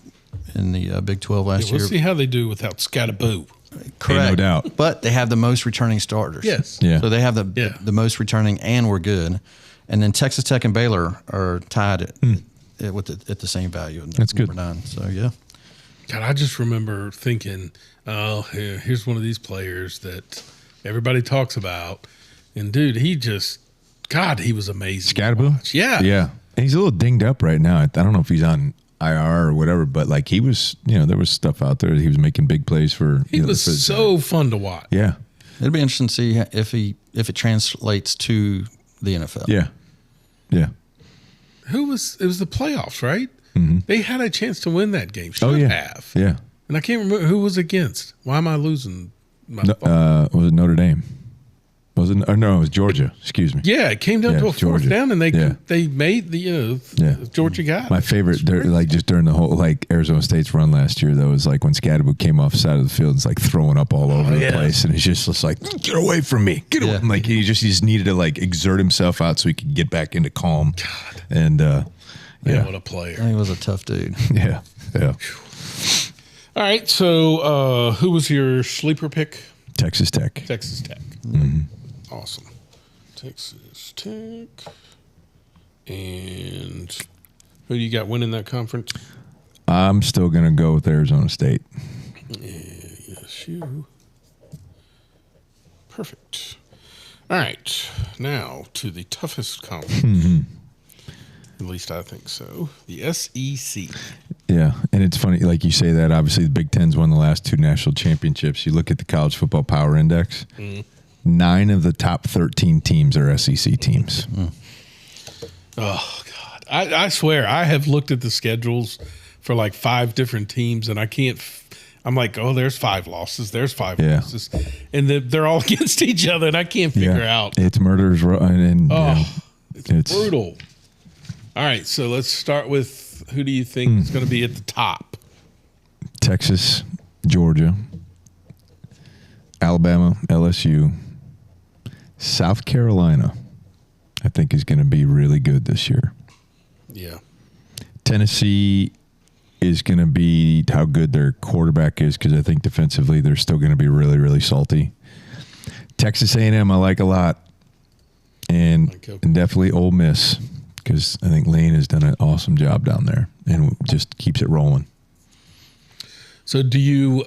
Big 12 last year. We'll see how they do without Scattaboo. Correct. Hey, no doubt. But they have the most returning starters. Yes. Yeah. So they have the most returning, and we're good. And then Texas Tech and Baylor are tied at the same value. That's good. Number 9. So yeah. God, I just remember thinking, here's one of these players that everybody talks about. And, dude, he was amazing. Scattaboo? Yeah. Yeah. He's a little dinged up right now. I don't know if he's on IR or whatever, but like he was, there was stuff out there. He was making big plays for. He was so fun to watch. Yeah. It'll be interesting to see if it translates to the NFL. Yeah. Yeah. It was the playoffs, right? Mm-hmm. They had a chance to win that game. Should have. Yeah. And I can't remember who was against. Why am I losing my was it Notre Dame? Was it? Or no, it was Georgia. Excuse me. Yeah, it came down to a fourth Georgia. down, and they made the Georgia guy. My favorite, like just during the whole Arizona State's run last year, though, was like when Scattaboo came off the side of the field, it's like throwing up all over the place, and it's just like, get away from me, get away. Like he just needed to like exert himself out so he could get back into calm. God. And what a player! He was a tough dude. Yeah. All right, so who was your sleeper pick? Texas Tech. Texas Tech. Mm-hmm. Awesome. Texas Tech. And who do you got winning that conference? I'm still going to go with Arizona State. Yes, you. Perfect. All right. Now to the toughest conference. Mm-hmm. At least I think so. The SEC. Yeah, and it's funny, like you say that, obviously the Big Ten's won the last 2 national championships. You look at the College Football Power Index, 9 of the top 13 teams are SEC teams. Oh, God. I swear, I have looked at the schedules for like 5 different teams, and I can't I'm like, oh, there's 5 losses. There's 5 losses. And they're all against each other, and I can't figure out. It's murderers. And it's brutal. All right, so let's start with who do you think is going to be at the top? Texas, Georgia, Alabama, LSU, South Carolina, I think is going to be really good this year. Yeah. Tennessee is going to be how good their quarterback is, because I think defensively they're still going to be really, really salty. Texas A&M I like a lot, and definitely Ole Miss, because I think Lane has done an awesome job down there and just keeps it rolling. So do you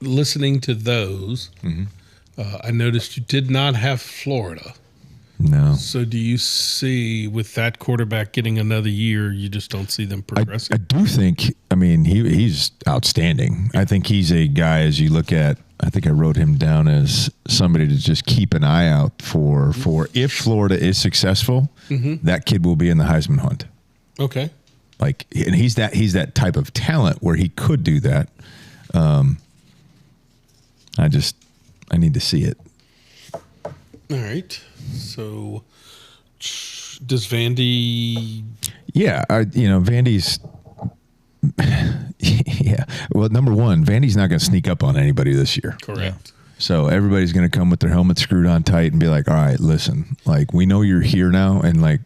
listening to those, I noticed you did not have Florida. No. So do you see with that quarterback getting another year, you just don't see them progressing? I do think, I mean, he's outstanding. I think he's a guy, as you look at, I think I wrote him down as somebody to just keep an eye out for if Florida is successful, that kid will be in the Heisman hunt. Okay. Like, and he's that type of talent where he could do that. I need to see it. All right. So does Vandy? Yeah, Vandy's. Yeah. Well, number one, Vandy's not going to sneak up on anybody this year. Correct. Yeah. So everybody's going to come with their helmet screwed on tight and be like, "All right, listen, like we know you're here now," and like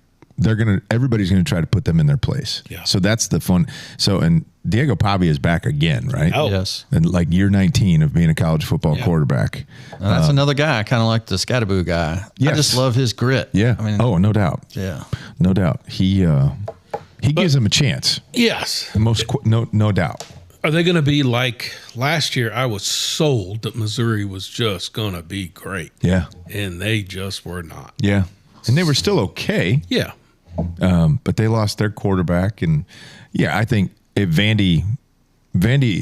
everybody's going to try to put them in their place. Yeah. So that's the fun. So and Diego Pavia is back again, right? Oh. Yes. And like year 19 of being a college football quarterback. Now, that's another guy, kind of like the Scattaboo guy. Yes. I just love his grit. Yeah. I mean, no doubt. yeah. No doubt. He gives them a chance. Yes. No doubt. Are they going to be like last year? I was sold that Missouri was just going to be great. Yeah. And they just were not. Yeah. And they were still okay. Yeah. But they lost their quarterback. And yeah, I think if Vandy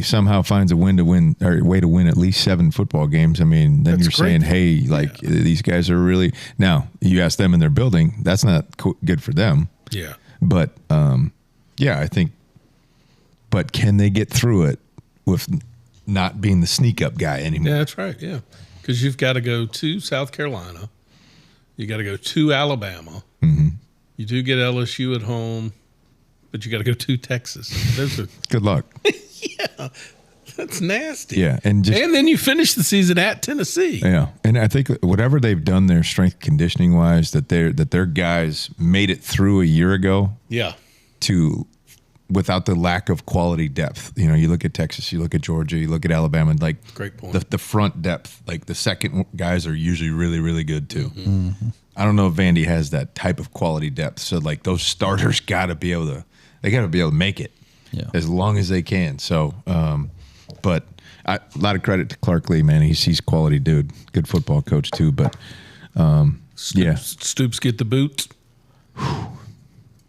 somehow finds a way to win at least 7 football games, I mean, then That's you're great. saying, hey, like these guys are really, now you ask them in their building, that's not good for them. Yeah. But yeah, I think, but can they get through it with not being the sneak up guy anymore? Yeah, that's right. Yeah. Because you've got to go to South Carolina. You got to go to Alabama. Mm-hmm. You do get LSU at home, but you got to go to Texas. Those are, Good luck. yeah, that's nasty. Yeah. And then you finish the season at Tennessee. yeah. And I think whatever they've done there strength conditioning wise, that their guys made it through a year ago Yeah. without the lack of quality depth. You know, you look at Texas, you look at Georgia, you look at Alabama, like Great point. the front depth, like the second guys are usually really, really good too. Mm-hmm. I don't know if Vandy has that type of quality depth. So like those starters got to be able to make it as long as they can. So, but a lot of credit to Clark Lee, man. He's quality dude, good football coach too. But Stoops get the boot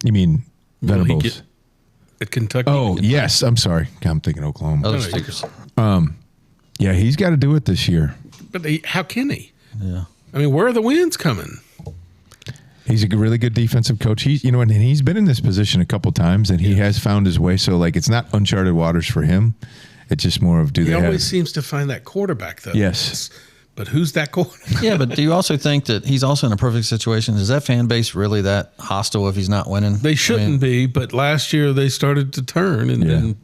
you mean Will he Venables? get- at Kentucky. Oh yes, I'm sorry. I'm thinking Oklahoma. Other No, stickers. Yeah, he's got to do it this year. But how can he? Yeah. I mean, where are the wins coming? He's a really good defensive coach. And he's been in this position a couple times, and he has found his way. So, like, it's not uncharted waters for him. It's just more of He always seems to find that quarterback, though. Yes. But who's that quarterback? Yeah, but do you also think that he's also in a perfect situation? Is that fan base really that hostile if he's not winning? They shouldn't be, but last year they started to turn, and then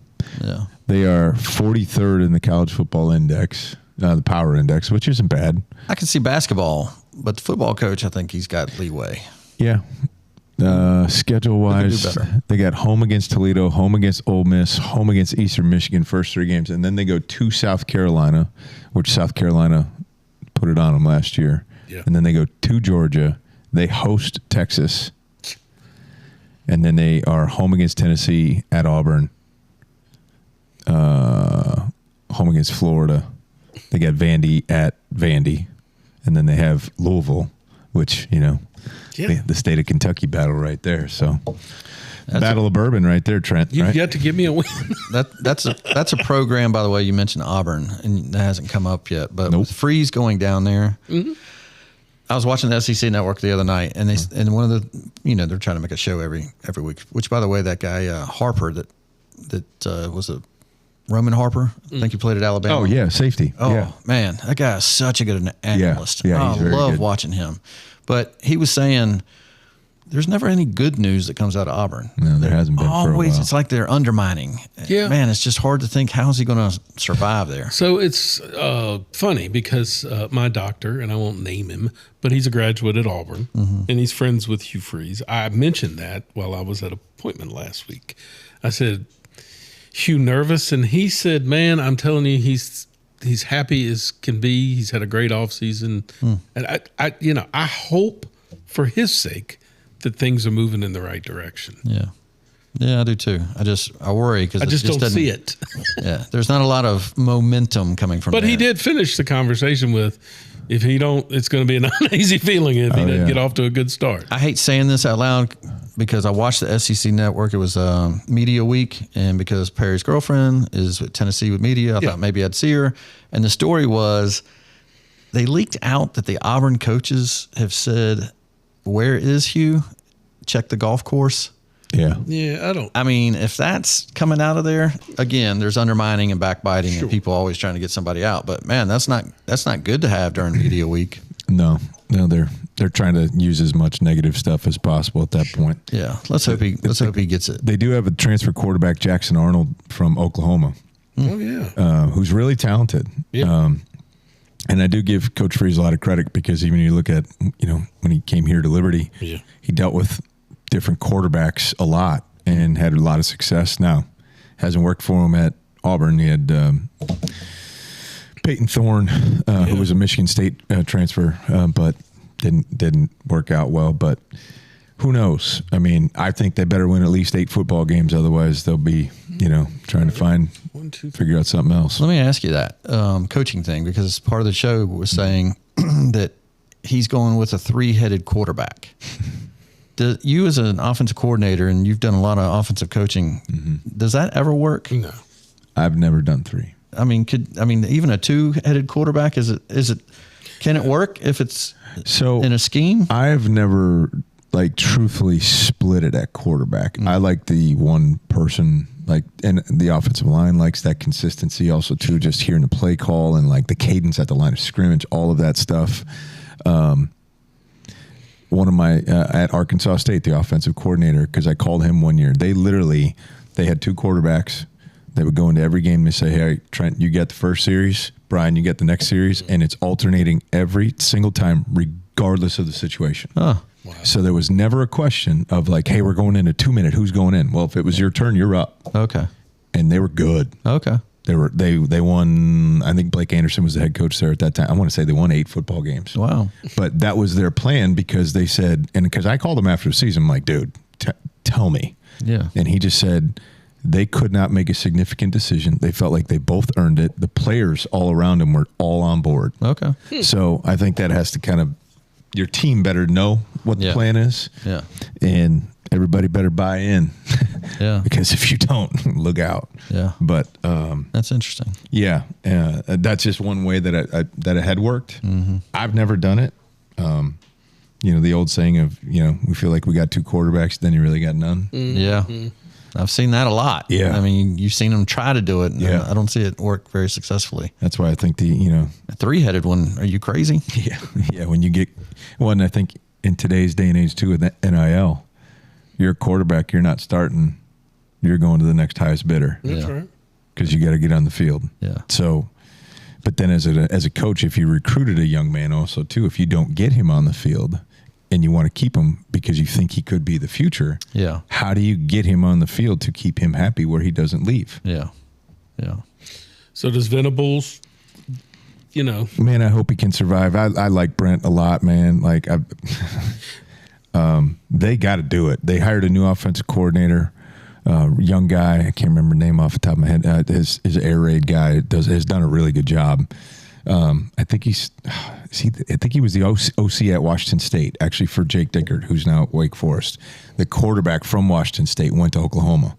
Yeah. They are 43rd in the college football index, the power index, which isn't bad. I can see basketball, but the football coach, I think he's got leeway. Yeah. Schedule wise, They could do better. they got home against Toledo, home against Ole Miss, home against Eastern Michigan, first 3 games, and then they go to South Carolina, which South Carolina put it on them last year. Yeah. And then they go to Georgia. They host Texas, and then they are home against Tennessee, at Auburn, home against Florida. They got Vandy at Vandy, and then they have Louisville, which the state of Kentucky battle right there. So battle of bourbon right there, Trent. you've Right? yet to give me a win. That's a program, by the way. You mentioned Auburn, and that hasn't come up yet. But Nope. with Freeze going down there, I was watching the SEC Network the other night, and and one of the they're trying to make a show every week. Which, by the way, that guy Harper that was a Roman Harper. I think he played at Alabama. Oh yeah, safety. Oh yeah. man, that guy is such a good analyst. Yeah, he's I very love good. watching him. But he was saying there's never any good news that comes out of Auburn. No, there hasn't been for a Always, while. it's like they're undermining. Yeah. Man, it's just hard to think how's he going to survive there. So it's funny because my doctor, and I won't name him, but he's a graduate at Auburn, and he's friends with Hugh Freeze. I mentioned that while I was at an appointment last week. I said, Hugh nervous? And he said, man, I'm telling you, he's happy as can be. He's had a great offseason. And I hope for his sake that things are moving in the right direction. Yeah. Yeah, I do too. I worry because I just don't see it. Yeah, there's not a lot of momentum coming from. But there. he did finish the conversation with, if he don't, it's going to be an uneasy feeling if he doesn't get off to a good start. I hate saying this out loud because I watched the SEC Network. It was Media Week, and because Perry's girlfriend is with Tennessee with media, I thought maybe I'd see her. And the story was they leaked out that the Auburn coaches have said, "Where is Hugh? Check the golf course." Yeah. Yeah, I mean, if that's coming out of there, again, there's undermining and backbiting and people always trying to get somebody out. But man, that's not good to have during media week. No, they're trying to use as much negative stuff as possible at that point. Yeah, let's hope he gets it. They do have a transfer quarterback, Jackson Arnold from Oklahoma. Oh yeah, who's really talented. Yeah. And I do give Coach Freeze a lot of credit because even you look at, when he came here to Liberty, he dealt with different quarterbacks a lot and had a lot of success. Now, hasn't worked for him at Auburn. He had Peyton Thorne, who was a Michigan State transfer, but didn't work out well. But who knows? I mean, I think they better win at least 8 football games. Otherwise, they'll be, trying to figure out something else. Let me ask you that coaching thing, because part of the show was saying that he's going with a 3-headed quarterback. You as an offensive coordinator, and you've done a lot of offensive coaching, does that ever work? No. I've never done 3. I mean, even a 2-headed quarterback, can it work if it's in a scheme? I've never truthfully split it at quarterback. I like the one person, and the offensive line likes that consistency also too, just hearing the play call and the cadence at the line of scrimmage, all of that stuff. One of my at Arkansas State, the offensive coordinator, because I called him one year. They had 2 quarterbacks. They would go into every game and say, "Hey, Trent, you get the first series. Brian, you get the next series," and it's alternating every single time, regardless of the situation. Oh, wow. So there was never a question of "Hey, we're going in a 2-minute. Who's going in?" Well, if it was your turn, you're up. Okay. And they were good. Okay. They won. I think Blake Anderson was the head coach there at that time. I want to say they won 8 football games. Wow! But that was their plan because they said, and because I called him after the season, I'm like, "Dude, tell me." Yeah. And he just said they could not make a significant decision. They felt like they both earned it. The players all around them were all on board. Okay. So I think that has to your team better know what the plan is. Yeah. And everybody better buy in. Yeah. Because if you don't, look out. Yeah. But that's interesting. Yeah, that's just one way that it had worked. Mm-hmm. I've never done it. The old saying of we feel like we got 2 quarterbacks, then you really got none. Mm-hmm. Yeah. I've seen that a lot. Yeah. I mean, you've seen them try to do it. And I don't see it work very successfully. That's why I think a 3-headed one. Are you crazy? Yeah. Yeah. When you get one, I think in today's day and age too with NIL, you're a quarterback. You're not starting. You're going to the next highest bidder. That's right. Because you got to get on the field. Yeah. So, but then as a coach, if you recruited a young man also too, if you don't get him on the field and you want to keep him because you think he could be the future, how do you get him on the field to keep him happy where he doesn't leave? Yeah. Yeah. So does Venables, Man, I hope he can survive. I like Brent a lot, man. They got to do it. They hired a new offensive coordinator. Young guy, I can't remember the name off the top of my head. His air raid guy has done a really good job. I think he was the OC at Washington State, actually, for Jake Dickert, who's now at Wake Forest. The quarterback from Washington State went to Oklahoma,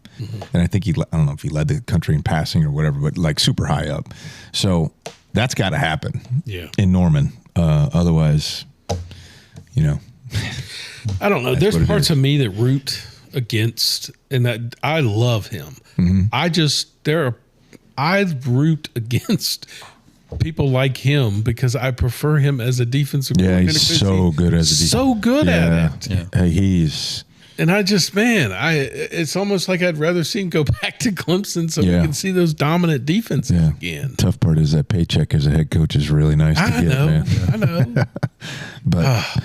and I think I don't know if he led the country in passing or whatever, but super high up. So that's got to happen. Yeah. In Norman, otherwise, I don't know. There's parts of me that root against, and that I love him. Mm-hmm. I root against people like him because I prefer him as a defensive coordinator. He's so good as a defensive. So good at it. Yeah. And it's almost like I'd rather see him go back to Clemson so we can see those dominant defenses again. Tough part is that paycheck as a head coach is really nice to get, man. I know. But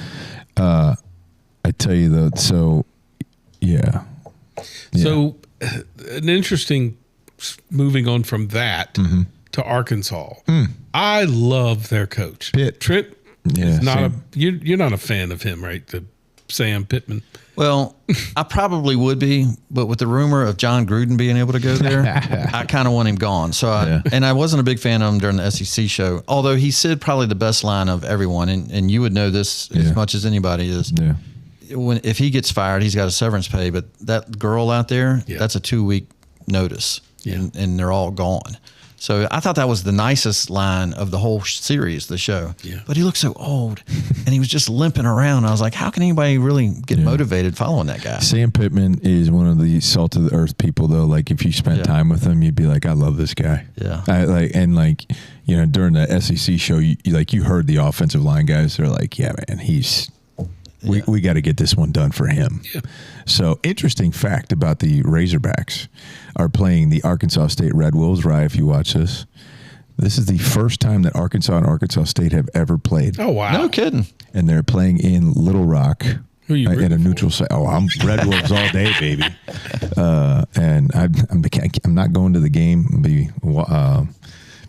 I tell you though, so yeah. So an interesting, moving on from that to Arkansas. I love their coach. Pitt. Trent is not you're not a fan of him, right? The Sam Pittman. Well, I probably would be, but with the rumor of John Gruden being able to go there, I kind of want him gone. So, and I wasn't a big fan of him during the SEC show, although he said probably the best line of everyone, and you would know this as much as anybody is. Yeah. If he gets fired, he's got a severance pay, but that girl out there, that's a 2-week notice, and they're all gone. So I thought that was the nicest line of the whole series, the show. Yeah. But he looked so old, and he was just limping around. I was like, how can anybody really get motivated following that guy? Sam Pittman is one of the salt of the earth people, though. Like, if you spent time with him, you'd be like, I love this guy. Yeah. During the SEC show, you heard the offensive line guys. They're like, yeah, man, we got to get this one done for him. Yeah. So, interesting fact about the Razorbacks are playing the Arkansas State Red Wolves. Rye, if you watch this, this is the first time that Arkansas and Arkansas State have ever played. Oh, wow. No kidding. And they're playing in Little Rock. Who are you in a neutral site. Oh, I'm Red Wolves all day, baby. And I'm not going to the game. I'll be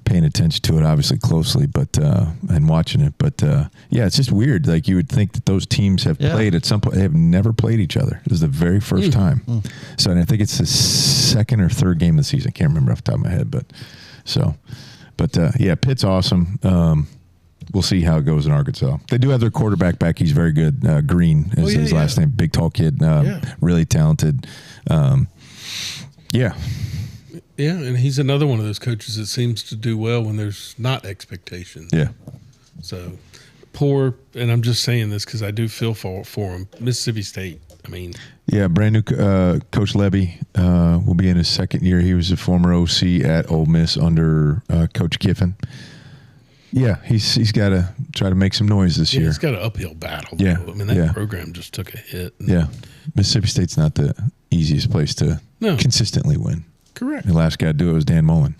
paying attention to it, obviously, closely, but and watching it. But yeah, it's just weird. Like, you would think that those teams have played at some point. They have never played each other. This is the very first time. So, and I think it's the second or third game of the season. I can't remember off the top of my head, but yeah, Pitt's awesome. We'll see how it goes in Arkansas. They do have their quarterback back. He's very good. Green is his last name. Big, tall kid. Really talented. Yeah. Yeah, and he's another one of those coaches that seems to do well when there's not expectations. Yeah. So, and I'm just saying this because I do feel for him. Mississippi State, I mean. Yeah, brand new Coach Levy will be in his second year. He was a former OC at Ole Miss under Coach Kiffin. Yeah, he's got to try to make some noise this year. He's got an uphill battle. Yeah. Though. I mean, that program just took a hit. Yeah. Mississippi State's not the easiest place to consistently win. Correct. The last guy to do it was Dan Mullen.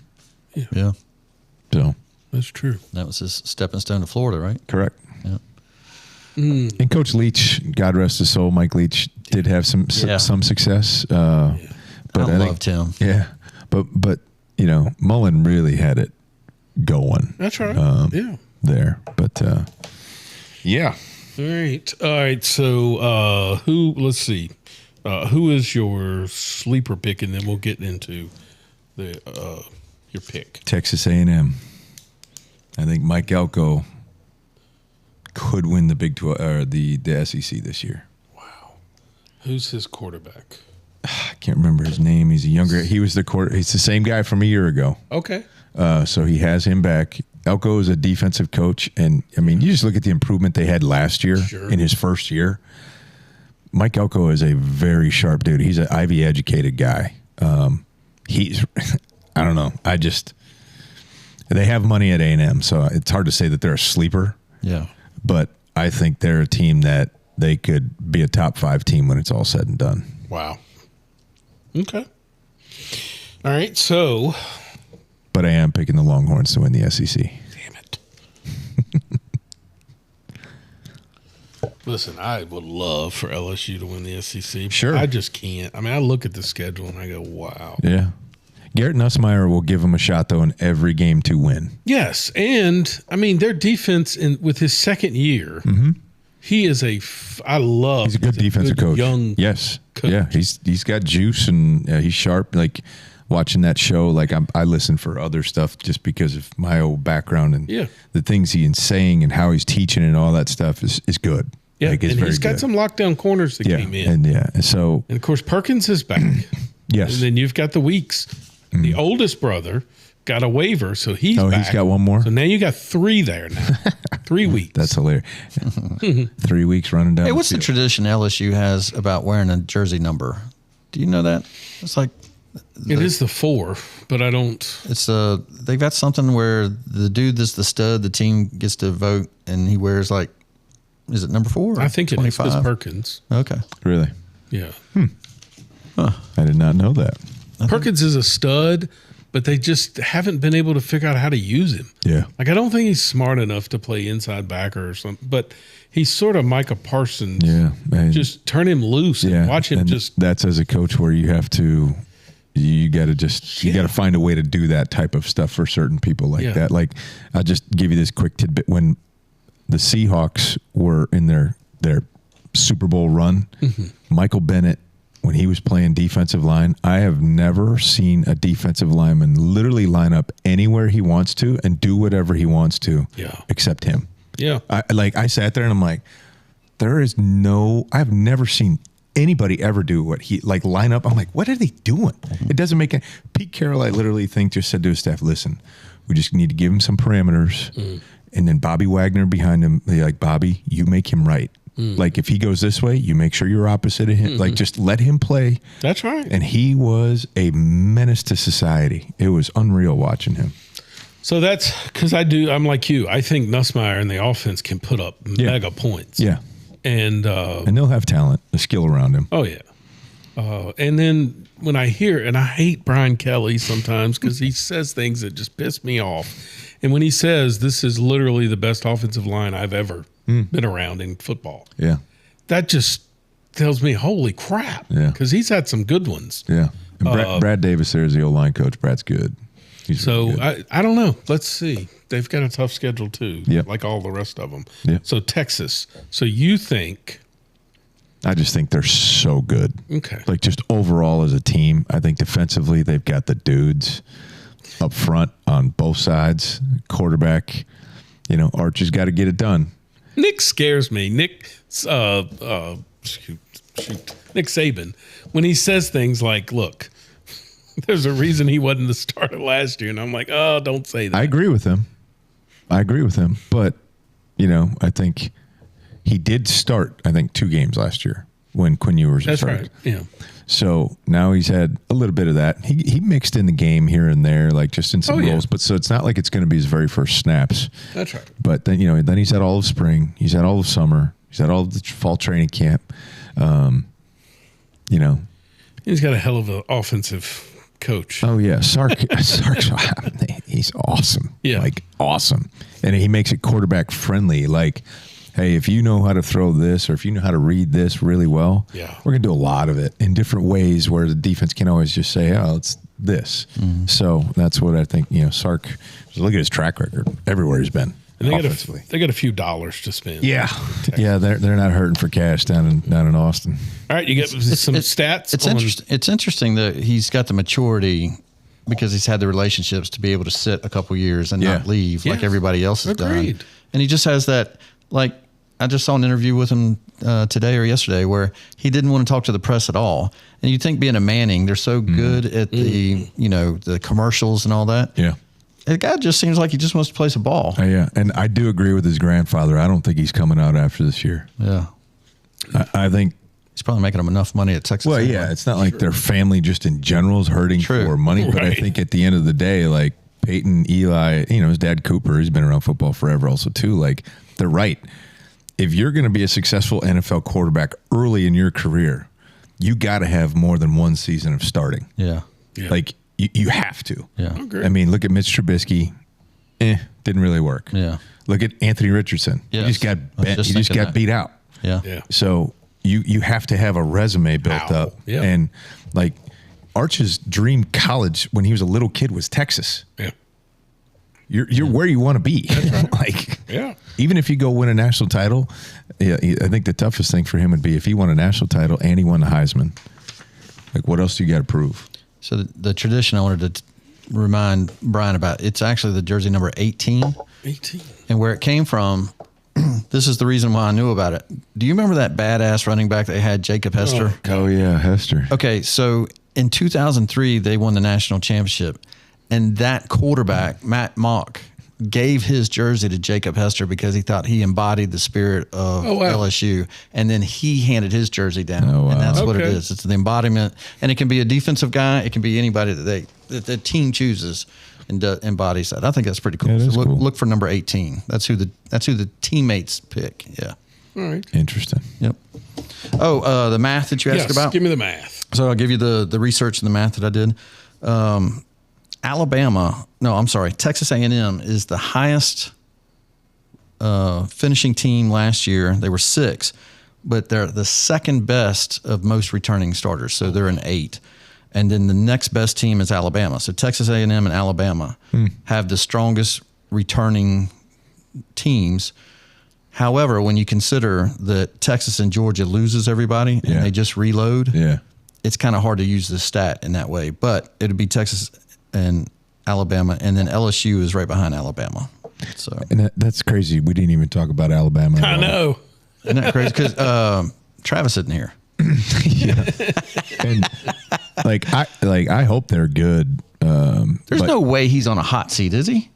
Yeah. So. That's true. That was his stepping stone to Florida, right? Correct. Yeah. And Coach Leach, God rest his soul, Mike Leach did have some success. But I loved him. Yeah. But Mullen really had it going. That's right. There. But yeah. All right. So let's see. Who is your sleeper pick, and then we'll get into your pick. Texas A&M. I think Mike Elko could win the Big 12 or the SEC this year. Wow. Who's his quarterback? I can't remember his name. He's a younger. He was he's the same guy from a year ago. Okay. So he has him back. Elko is a defensive coach, and I mean, you just look at the improvement they had last year in his first year. Mike Elko is a very sharp dude. He's an Ivy educated guy. He's, I don't know. They have money at A&M, so it's hard to say that they're a sleeper. Yeah. But I think they're a team that they could be a top 5 team when it's all said and done. Wow. Okay. All right. So. But I am picking the Longhorns to win the SEC. Damn it. Listen, I would love for LSU to win the SEC. Sure. I just can't. I mean, I look at the schedule and I go, wow. Yeah. Garrett Nussmeier will give them a shot, though, in every game to win. Yes. And, I mean, their defense with his second year, he is I love. He's a good defensive coach. Young coach. Yeah. He's got juice and he's sharp. Like, watching that show, like I listen for other stuff just because of my old background and the things he's saying and how he's teaching and all that stuff is good. Yeah, like, and he's got some lockdown corners that came in. And so, and of course Perkins is back. Yes, and then you've got the Weeks. The oldest brother got a waiver, so he's back. He's got one more. So now you got 3 there now. 3 weeks. That's hilarious. 3 weeks running down. Hey, what's the tradition LSU has about wearing a jersey number? Do you know that? It's like it is the 4, but I don't. It's they've got something where the dude that's the stud, the team gets to vote, and he wears like, is it number 4? I think 25? It is Perkins. Okay, really? Yeah. I did not know that. Perkins is a stud, but they just haven't been able to figure out how to use him. Yeah. Like, I don't think he's smart enough to play inside backer or something, but he's sort of Micah Parsons. Yeah. Just turn him loose and watch him just. That's as a coach where you got to find a way to do that type of stuff for certain people like that. Like, I'll just give you this quick tidbit. When the Seahawks were in their Super Bowl run. Michael Bennett, when he was playing defensive line, I have never seen a defensive lineman literally line up anywhere he wants to and do whatever he wants to, except him. Yeah. I sat there and I'm like, I've never seen anybody ever do what he line up. I'm like, what are they doing? It doesn't make any. Pete Carroll, I literally think, just said to his staff, listen, we just need to give him some parameters. And then Bobby Wagner behind him, they're like, Bobby, you make him right. Like if he goes this way, you make sure you're opposite of him. Like just let him play. That's right. And he was a menace to society. It was unreal watching him. So that's because I'm like you. I think Nussmeier and the offense can put up mega points. Yeah. And they'll have talent, the skill around him. Oh, yeah. And then when I hear, and I hate Brian Kelly sometimes because he says things that just piss me off. And when he says this is literally the best offensive line I've ever been around in football. Yeah. That just tells me, holy crap. Yeah. Because he's had some good ones. Yeah. And Brad Davis there is the O-line coach. Brad's good. He's really good. I don't know. Let's see. They've got a tough schedule too, like all the rest of them. Yep. So Texas. So you think. I just think they're so good. Okay. Like just overall as a team, I think defensively they've got the dudes up front on both sides. Quarterback, Arch has got to get it done. Nick scares me. Nick Saban, when he says things like, look, there's a reason he wasn't the starter last year. And I'm like, oh, don't say that. I agree with him. But, I think he did start, 2 games last year when Quinn Ewers was started. That's right, yeah. So now he's had a little bit of that. He mixed in the game here and there, like just in some roles. But so it's not like it's going to be his very first snaps. That's right. But then, then he's had all of spring. He's had all of summer. He's had all of the fall training camp. He's got a hell of an offensive coach. Oh, yeah. Sark's he's awesome. Yeah. Like, awesome. And he makes it quarterback friendly. Like, hey, if you know how to throw this or if you know how to read this really well, we're going to do a lot of it in different ways where the defense can always just say, oh, it's this. So that's what I think, Sark, look at his track record everywhere he's been. And they got a few dollars to spend. Yeah. Yeah, they're not hurting for cash down in Austin. All right, you get some stats. It's interesting that he's got the maturity because he's had the relationships to be able to sit a couple years and not leave like everybody else has done. And he just has that, like, I just saw an interview with him today or yesterday where he didn't want to talk to the press at all. And you'd think being a Manning, they're so good at the, the commercials and all that. Yeah. The guy just seems like he just wants to play some ball. Yeah, and I do agree with his grandfather. I don't think he's coming out after this year. Yeah. I think he's probably making him enough money at Texas. Well, yeah, it's not like their family just in general is hurting for money, but I think at the end of the day, like Peyton, Eli, his dad Cooper, he's been around football forever also too. Like, they're right. If you're going to be a successful NFL quarterback early in your career, you got to have more than one season of starting. Yeah. Like, you have to. Yeah. I mean, look at Mitch Trubisky. Didn't really work. Yeah. Look at Anthony Richardson. Yes. He just got bent. He just got beat out. Yeah. So you have to have a resume built up. Yeah. And like Arch's dream college when he was a little kid was Texas. Yeah. You're where you want to be. Right. Like, even if you go win a national title, I think the toughest thing for him would be if he won a national title and he won the Heisman. Like, what else do you got to prove? So the tradition I wanted to remind Brian about, it's actually the jersey number 18. 18. And where it came from, this is the reason why I knew about it. Do you remember that badass running back they had, Jacob Hester? Oh yeah, Hester. Okay, so in 2003, they won the national championship. And that quarterback, Matt Mock, gave his jersey to Jacob Hester because he thought he embodied the spirit of LSU. And then he handed his jersey down. Oh, wow. And that's what it is. It's the embodiment. And it can be a defensive guy. It can be anybody that the team chooses and embodies that. I think that's pretty cool. Yeah, So cool. Look for number 18. That's who the teammates pick. Yeah. All right. Interesting. Yep. Oh, the math that you asked about? Give me the math. So I'll give you the research and the math that I did. Texas A&M is the highest finishing team last year. They were 6, but they're the second best of most returning starters. So they're an 8. And then the next best team is Alabama. So Texas A&M and Alabama have the strongest returning teams. However, when you consider that Texas and Georgia loses everybody and they just reload, it's kind of hard to use this stat in that way. But it would be Texas and Alabama, and then LSU is right behind Alabama. So and that's crazy. We didn't even talk about Alabama. I know. Isn't that crazy? Because Travis isn't here. And I hope they're good. There's no way he's on a hot seat, is he?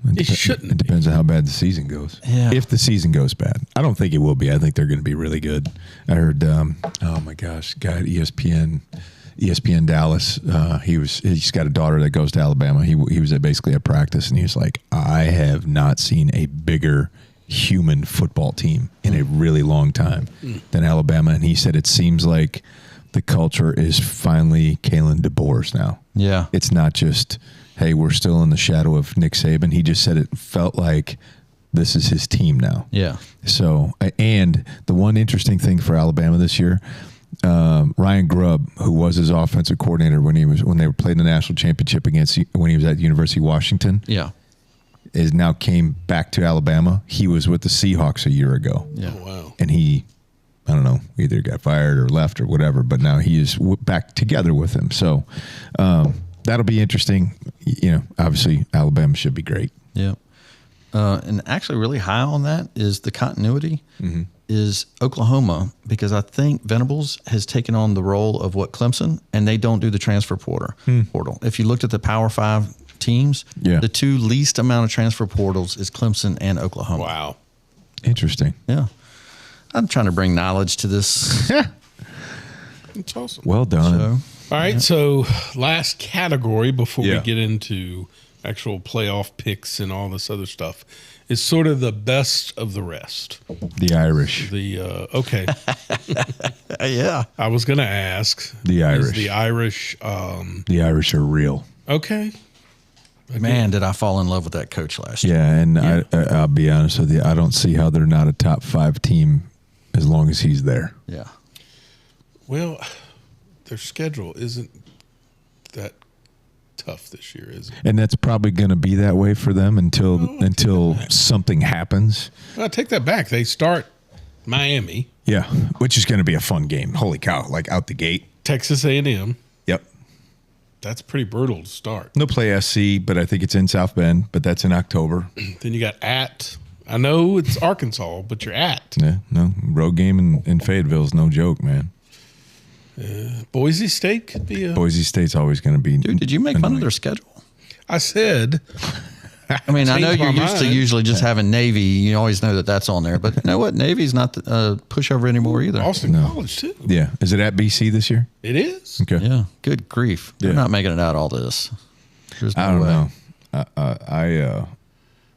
It shouldn't. It depends on how bad the season goes. Yeah. If the season goes bad, I don't think it will be. I think they're going to be really good. I heard, oh my gosh, guy at ESPN Dallas. He's got a daughter that goes to Alabama. He was basically at practice, and he was like, I have not seen a bigger human football team in a really long time than Alabama. And he said it seems like the culture is finally Kalen DeBoer's now. Yeah. It's not just, hey, we're still in the shadow of Nick Saban. He just said it felt like this is his team now. Yeah. So, and the one interesting thing for Alabama this year, Ryan Grubb, who was his offensive coordinator when they were playing the national championship when he was at University of Washington. Yeah. Is now came back to Alabama. He was with the Seahawks a year ago. Yeah. Oh, wow. And he, I don't know, either got fired or left or whatever, but now he is back together with him. So that'll be interesting. You know, obviously Alabama should be great. Yeah. And actually really high on that is the continuity is Oklahoma, because I think Venables has taken on the role of what Clemson, and they don't do the transfer portal. If you looked at the Power 5 teams, the two least amount of transfer portals is Clemson and Oklahoma. Wow. Interesting. Yeah. I'm trying to bring knowledge to this. That's awesome. Well done. All right, so last category before we Yeah. get into actual playoff picks and all this other stuff is sort of the best of the rest. The Irish. Okay. Yeah. I was going to ask. The Irish. Is the Irish. The Irish are real. Okay. Man, did I fall in love with that coach last year. Yeah, and I'll be honest with you, I don't see how they're not a top 5 team as long as he's there. Yeah. Well, their schedule isn't that tough this year, is it? And that's probably going to be that way for them until something happens. Well, I take that back. They start Miami, Yeah, which is going to be a fun game. Holy cow, like out the gate. Texas A&M. Yep. That's pretty brutal to start. They'll play SC, but I think it's in South Bend, but that's in October. Then you got I know it's Arkansas, but you're Yeah, no, road game in Fayetteville is no joke, man. Boise State could be Boise State's always going to be. Dude, did you make fun of their schedule? I said. I mean, I know Changed you're my used to mind. usually just having Navy. You always know that that's on there. But you know what? Navy's not the pushover anymore either. Austin College, too. Yeah. Is it at BC this year? It is. Okay. Yeah. Good grief. They're Yeah. not making it out all this. There's no I don't way. know.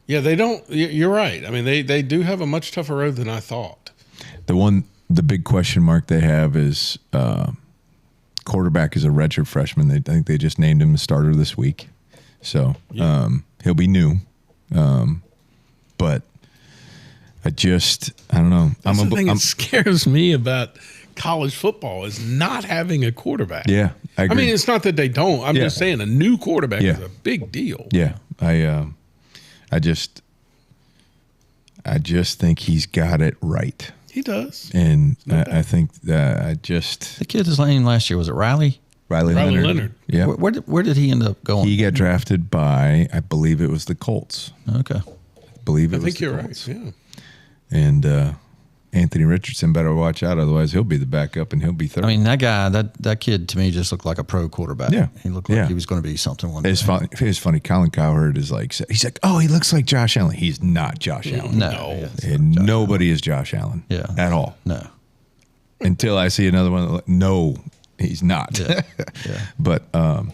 Yeah, they don't. You're right. I mean, they do have a much tougher road than I thought. The big question mark they have is quarterback is a redshirt freshman. I think they just named him the starter this week. So he'll be new. But I don't know. That's the thing that scares me about college football is not having a quarterback. Yeah, I agree. mean, it's not that they don't. I'm just saying a new quarterback Yeah. is a big deal. Yeah, I just think he's got it right, He does. and I think that The kid his name last year, was it Riley? Riley Leonard. Yeah, Where did he end up going? he got drafted by, I believe it was the Colts. Okay. I think you're right. Yeah. And Anthony Richardson better watch out, otherwise he'll be the backup and he'll be third. I mean, that guy, that kid to me just looked like a pro quarterback. Yeah. He looked like he was going to be something one day. It's funny. Colin Cowherd is like, he's like, oh, he looks like Josh Allen. He's not Josh Allen. No. And nobody is Josh Allen. Yeah. At all. No. Until I see another one. Like, no, he's not. Yeah. Yeah. But I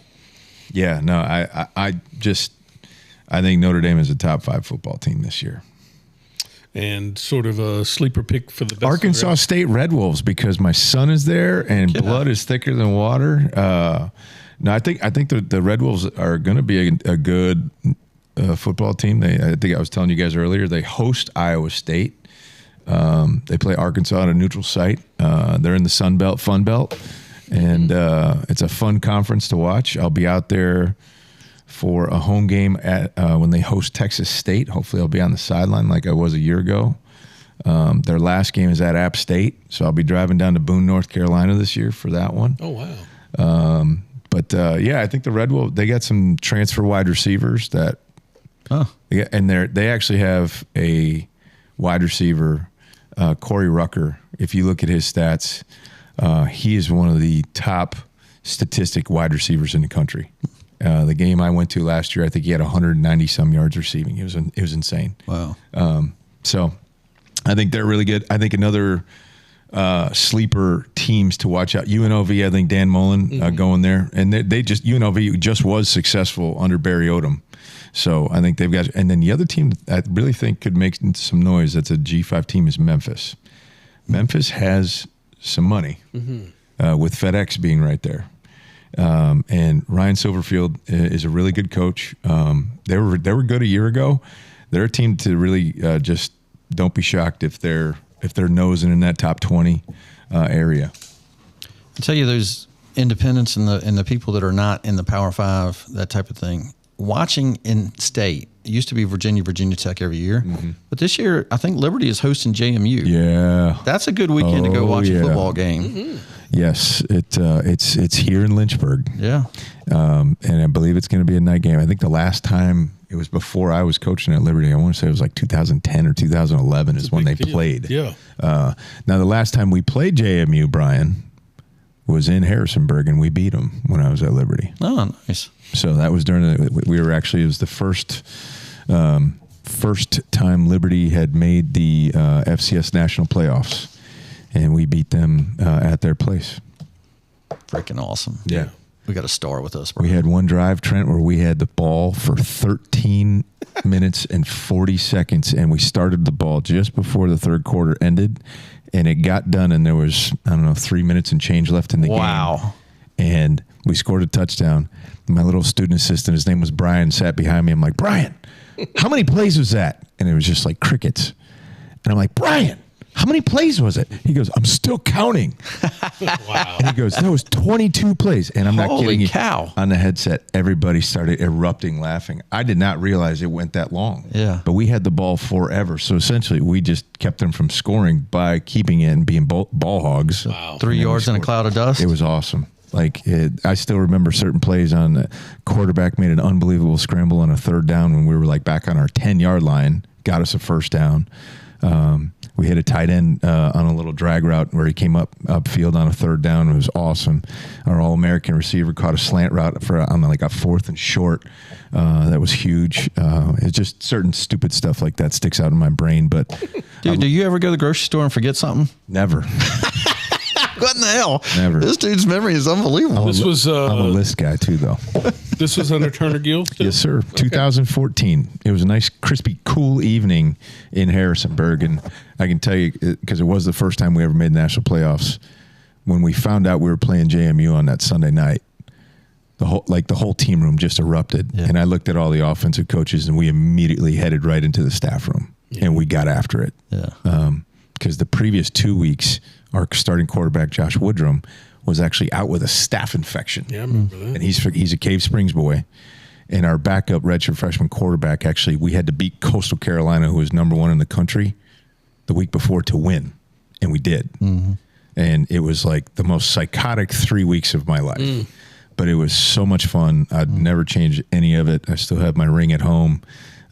think Notre Dame is a top 5 football team this year. And sort of a sleeper pick for the best. Arkansas State Red Wolves, because my son is there and blood is thicker than water. No, I think the Red Wolves are going to be a good football team. I think I was telling you guys earlier, they host Iowa State. They play Arkansas at a neutral site. They're in the Fun Belt, and it's a fun conference to watch. I'll be out there for a home game at when they host Texas State. Hopefully I'll be on the sideline like I was a year ago. Their last game is at App State, so I'll be driving down to Boone, North Carolina this year for that one. Oh, wow. Yeah, I think the Red Wolf, they got some transfer wide receivers that, and they actually have a wide receiver, Corey Rucker. If you look at his stats, he is one of the top statistic wide receivers in the country. The game I went to last year, I think he had 190 some yards receiving. It was insane. Wow. So I think they're really good. I think another sleeper teams to watch out. UNLV, I think Dan Mullen going there, and UNLV just was successful under Barry Odom. So I think they've got, and then the other team I really think could make some noise. That's a G5 team is Memphis. Memphis has some money with FedEx being right there. And Ryan Silverfield is a really good coach. They were good a year ago. They're a team to really just don't be shocked if they're nosing in that top 20 area. I tell you, those independents and the people that are not in the Power Five, that type of thing. Watching in state, it used to be Virginia Tech every year, but this year I think Liberty is hosting JMU. Yeah, that's a good weekend to go watch a football game. Yes, it's here in Lynchburg. Yeah, and I believe it's going to be a night game. I think the last time it was before I was coaching at Liberty. I want to say it was like 2010 or 2011 is when they played. Yeah. Now the last time we played JMU, Brian, was in Harrisonburg, and we beat them when I was at Liberty. Oh, nice. So that was it was the first time Liberty had made the FCS national playoffs, and we beat them at their place. Freaking awesome. Yeah. We got a star with us, bro. We had one drive, Trent, where we had the ball for 13 minutes and 40 seconds, and we started the ball just before the third quarter ended, and it got done, and there was, 3 minutes and change left in the game. Wow. And we scored a touchdown. My little student assistant, his name was Brian, sat behind me. I'm like, Brian, how many plays was that? And it was just like crickets. And I'm like, Brian, how many plays was it? He goes, I'm still counting. Wow. And he goes, that was 22 plays. And I'm not kidding you. Holy cow. On the headset, everybody started erupting laughing. I did not realize it went that long. Yeah. But we had the ball forever. So essentially, we just kept them from scoring by keeping it and being ball hogs. Wow. 3 yards in a cloud of dust. It was awesome. I still remember certain plays on the quarterback made an unbelievable scramble on a third down when we were back on our 10-yard line, got us a first down. We hit a tight end on a little drag route where he came upfield on a third down. It was awesome. Our All-American receiver caught a slant route on a fourth and short. That was huge. It's just certain stupid stuff like that sticks out in my brain. But dude, do you ever go to the grocery store and forget something? Never. What in the hell? Never. This dude's memory is unbelievable. I'm a list guy too, though. This was under Turner Gill? Yes, sir. 2014. It was a nice, crispy, cool evening in Harrisonburg. And I can tell you, because it was the first time we ever made national playoffs, when we found out we were playing JMU on that Sunday night, the whole team room just erupted. Yeah. And I looked at all the offensive coaches, and we immediately headed right into the staff room. Yeah. And we got after it. Yeah. Because the previous 2 weeks, our starting quarterback, Josh Woodrum, was actually out with a staph infection. Yeah, I remember that. And he's a Cave Springs boy. And our backup redshirt freshman quarterback, actually, we had to beat Coastal Carolina, who was number 1 in the country, the week before to win. And we did. Mm-hmm. And it was like the most psychotic 3 weeks of my life. But it was so much fun. I'd never change any of it. I still have my ring at home.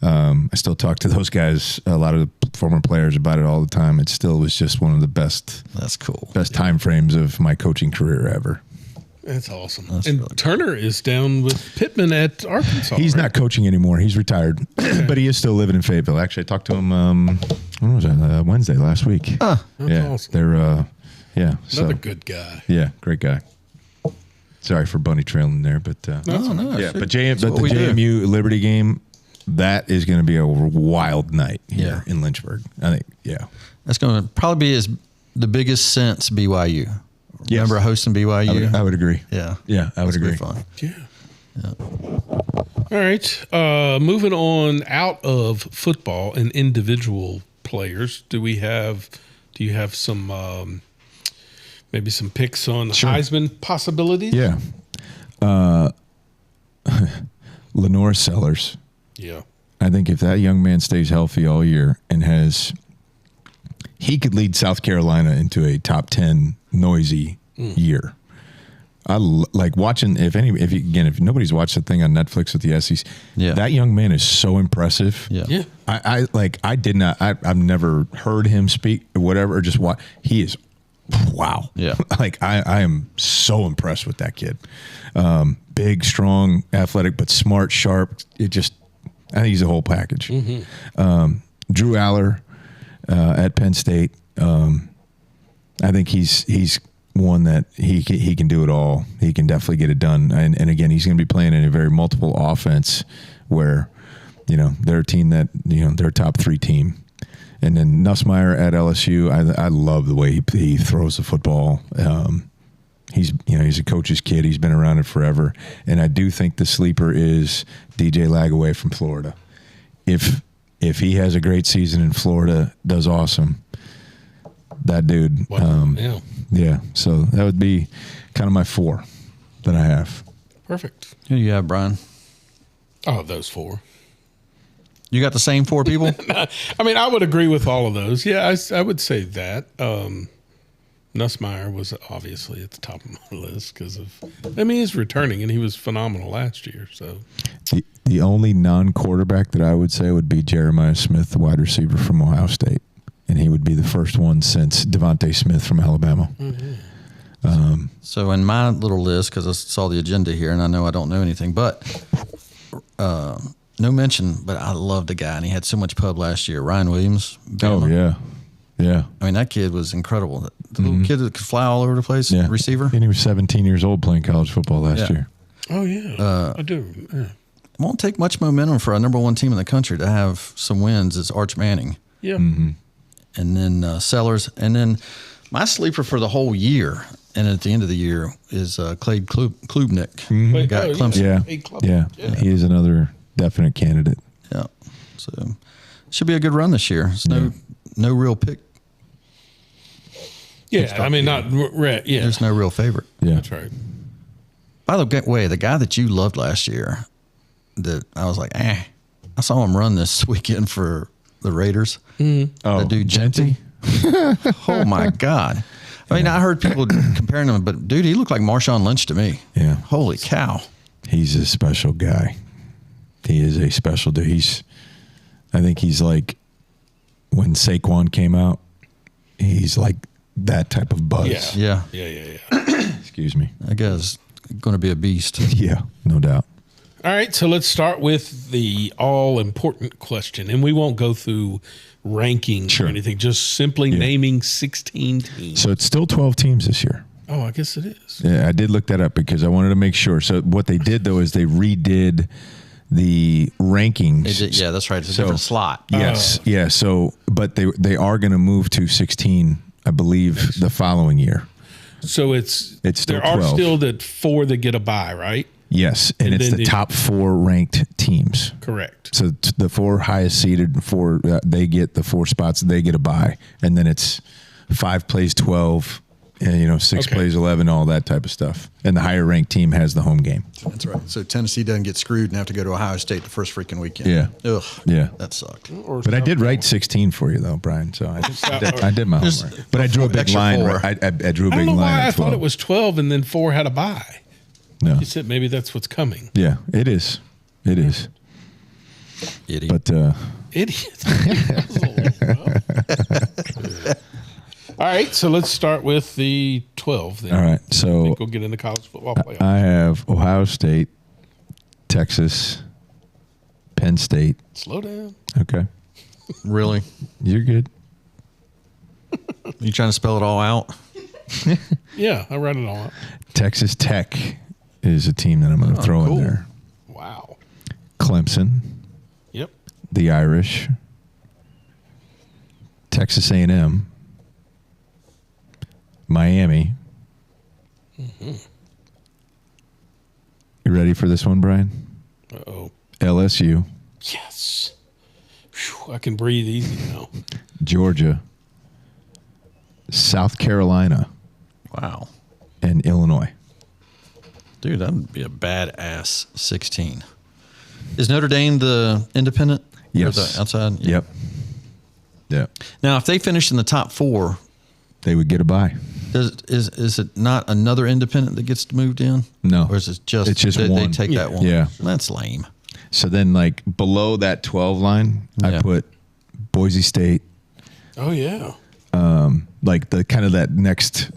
I still talk to those guys, a lot of the former players, about it all the time. It still was just one of the best. That's cool. Best time frames of my coaching career ever. That's awesome. That's and really Turner is down with Pittman at Arkansas. He's not coaching anymore. He's retired, but he is still living in Fayetteville. Actually, I talked to him. When was that? Wednesday last week. That's yeah, awesome. They're Another good guy. Yeah, great guy. Sorry for bunny trailing there, but no. Yeah, but the JMU Liberty game. That is going to be a wild night here in Lynchburg. I think, That's going to probably be the biggest since BYU. Yes. Remember hosting BYU? I would agree. Yeah. Yeah, I would agree. Fun. Yeah. All right. Moving on out of football and individual players, do you have some maybe some picks on Heisman possibilities? Yeah. Lenore Sellers. Yeah. I think if that young man stays healthy all year and has he could lead South Carolina into a top 10 noisy year. I like watching. If nobody's watched the thing on Netflix with the SEC, that young man is so impressive. Yeah. I've never heard him speak or whatever, or just watch. He is, wow. Yeah. Like I am so impressed with that kid. Big, strong, athletic, but smart, sharp. I think he's a whole package. Drew Aller at Penn State. I think he's one that he can do it all. He can definitely get it done. And again, he's going to be playing in a very multiple offense where, they're a team that, they're a top 3 team. And then Nussmeier at LSU, I love the way he throws the football. He's a coach's kid. He's been around it forever. And I do think the sleeper is DJ Lagaway from Florida. If he has a great season in Florida, does awesome. That dude. Yeah. So that would be kind of my 4 that I have. Perfect. Who do you have, Brian? Oh, those 4. You got the same 4 people? I mean, I would agree with all of those. Yeah, I would say that. Nussmeier was obviously at the top of my list because he's returning and he was phenomenal last year. So the only non-quarterback that I would say would be Jeremiah Smith, the wide receiver from Ohio State. And he would be the first one since Devontae Smith from Alabama. So in my little list, because I saw the agenda here, and I know I don't know anything, but no mention, but I loved the guy, and he had so much pub last year. Ryan Williams. Bama. Oh, yeah. I mean, that kid was incredible. The little kid that could fly all over the place, receiver. And he was 17 years old playing college football last year. Oh, yeah. I do. Yeah. It won't take much momentum for a number 1 team in the country to have some wins. It's Arch Manning. Yeah. And then Sellers. And then my sleeper for the whole year, and at the end of the year, is Clay Klubnik. Got Clemson. Yeah. He is another definite candidate. Yeah. So should be a good run this year. It's no real pick. Yeah, I mean, not right. Yeah. There's no real favorite. Yeah. That's right. By the way, the guy that you loved last year, that I was like, I saw him run this weekend for the Raiders. Oh, that dude Genty. Oh my God! I mean, I heard people comparing him, but dude, he looked like Marshawn Lynch to me. Yeah. Holy cow! He's a special guy. He is a special dude. I think he's like when Saquon came out. He's like that type of buzz. Yeah. Excuse me. That guy's going to be a beast. Yeah, no doubt. All right, so let's start with the all-important question, and we won't go through rankings or anything, just simply naming 16 teams. So it's still 12 teams this year. Oh, I guess it is. Yeah, I did look that up because I wanted to make sure. So what they did, though, is they redid the rankings. Yeah, that's right. It's a different slot. Yes, yeah. So, but they are going to move to 16, I believe, the following year. So it's still there 12. Are still the 4 that get a bye, right? Yes, and it's the top 4 ranked teams. Correct. So the 4 highest seeded, 4 they get the 4 spots. They get a bye, and then it's 5 plays 12, and 6 plays 11, all that type of stuff. And the higher ranked team has the home game. That's right. So Tennessee doesn't get screwed and have to go to Ohio State the first freaking weekend. Yeah. Ugh. Yeah. That sucked. But I did write 16 for you though, Brian. So I did my homework. But I drew a big line. I drew a big line. I don't know why I thought it was 12 and then 4 had a bye. No. You said maybe that's what's coming. Yeah, it is. It is. Idiot. But idiot. All right, so let's start with the 12 then. All right, so I think we'll get into college football playoffs. I have Ohio State, Texas, Penn State. Slow down. Okay. Really? You're good. You trying to spell it all out? Yeah, I read it all out. Texas Tech is a team that I'm going to throw in there. Wow. Clemson. Yep. The Irish. Texas A&M. Miami. Mm-hmm. You ready for this one, Brian? Uh-oh. LSU. Yes. Whew, I can breathe easy now. Georgia. South Carolina. Wow. And Illinois. Dude, that would be a badass 16. Is Notre Dame the independent? Yes. Or the outside? Yep. Yeah. Now, if they finish in the top 4, They would get a bye. is it not another independent that gets moved in? No. Or is it just, It's just they one. take that one? Yeah. That's lame. So then, like, below that 12 line, I Yeah. put Boise State, Oh yeah. like the kind of that next,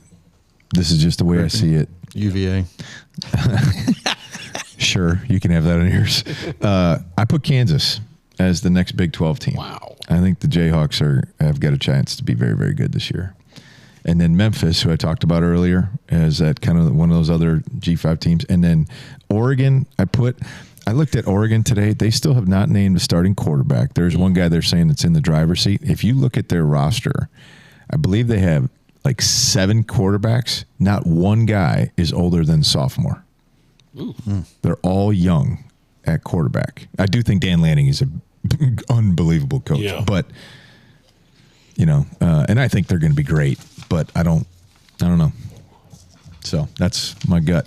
this is just the way I see it. UVA. Sure, you can have that on yours. I put Kansas as the next Big 12 team. Wow. I think the Jayhawks have got a chance to be very, very good this year. And then Memphis, who I talked about earlier, is that kind of one of those other G5 teams. And then Oregon, I looked at Oregon today. They still have not named a starting quarterback. There's one guy they're saying that's in the driver's seat. If you look at their roster, I believe they have like 7 quarterbacks. Not one guy is older than sophomore. They're all young at quarterback. I do think Dan Lanning is an unbelievable coach. Yeah. But, and I think they're going to be great. But I don't know. So that's my gut.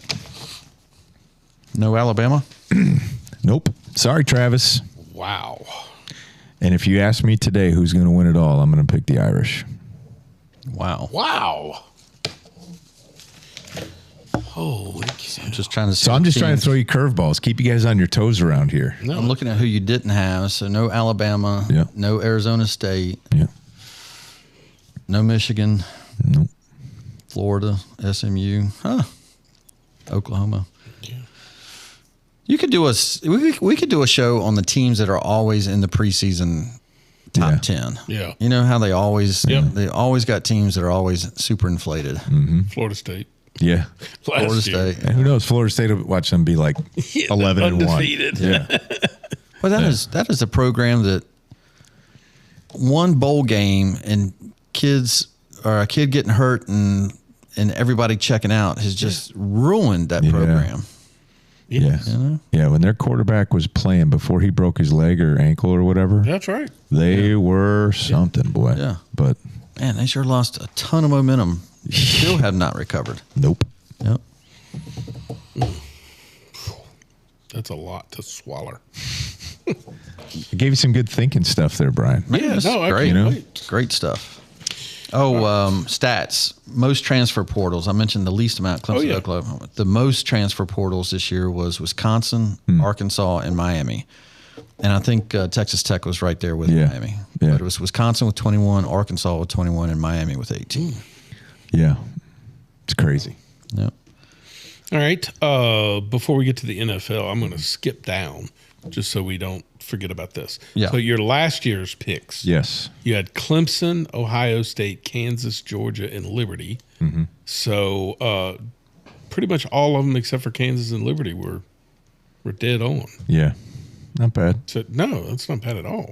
No Alabama? Nope. Sorry, Travis. Wow. And if you ask me today who's going to win it all, I'm going to pick the Irish. Wow. Wow. Holy cow. I'm just trying to see. So I'm just trying to teams. throw you curveballs. Keep you guys on your toes around here. No. I'm looking at who you didn't have. So no Alabama, Yeah. no Arizona State, Yeah. no Michigan, Nope. Florida, SMU, Oklahoma. You could do we could do a show on the teams that are always in the preseason top Yeah. 10. Yeah. You know how they always Yep. they always got teams that are always super inflated. Florida State. Yeah. Florida Last year. State. And who knows? Florida State will watch them be like 11-1. Undefeated. Yeah. Well, that is a program that one bowl game and a kid getting hurt and everybody checking out has just ruined that Yeah. program. Yeah. Yeah. When their quarterback was playing before he broke his leg or ankle or whatever, That's right. they were something, boy. Yeah. But Man, they sure lost a ton of momentum. Still have not recovered. nope. Yep. That's a lot to swallow. I gave you some good thinking stuff there, Brian. Yeah, That's no, I great. can't wait. Great stuff. Stats. Most transfer portals. I mentioned the least amount, Clemson, yeah. Oklahoma. The most transfer portals this year was Wisconsin, Arkansas, and Miami. And I think Texas Tech was right there with Yeah. Miami. Yeah. But it was Wisconsin with 21, Arkansas with 21, and Miami with 18. Yeah. It's crazy. Yep. All right. Before we get to the NFL, I'm going to skip down just so we don't forget about this. Yeah. So your last year's picks. Yes. You had Clemson, Ohio State, Kansas, Georgia, and Liberty. Mm-hmm. So pretty much all of them except for Kansas and Liberty were dead on. Yeah. Not bad. So no, that's not bad at all.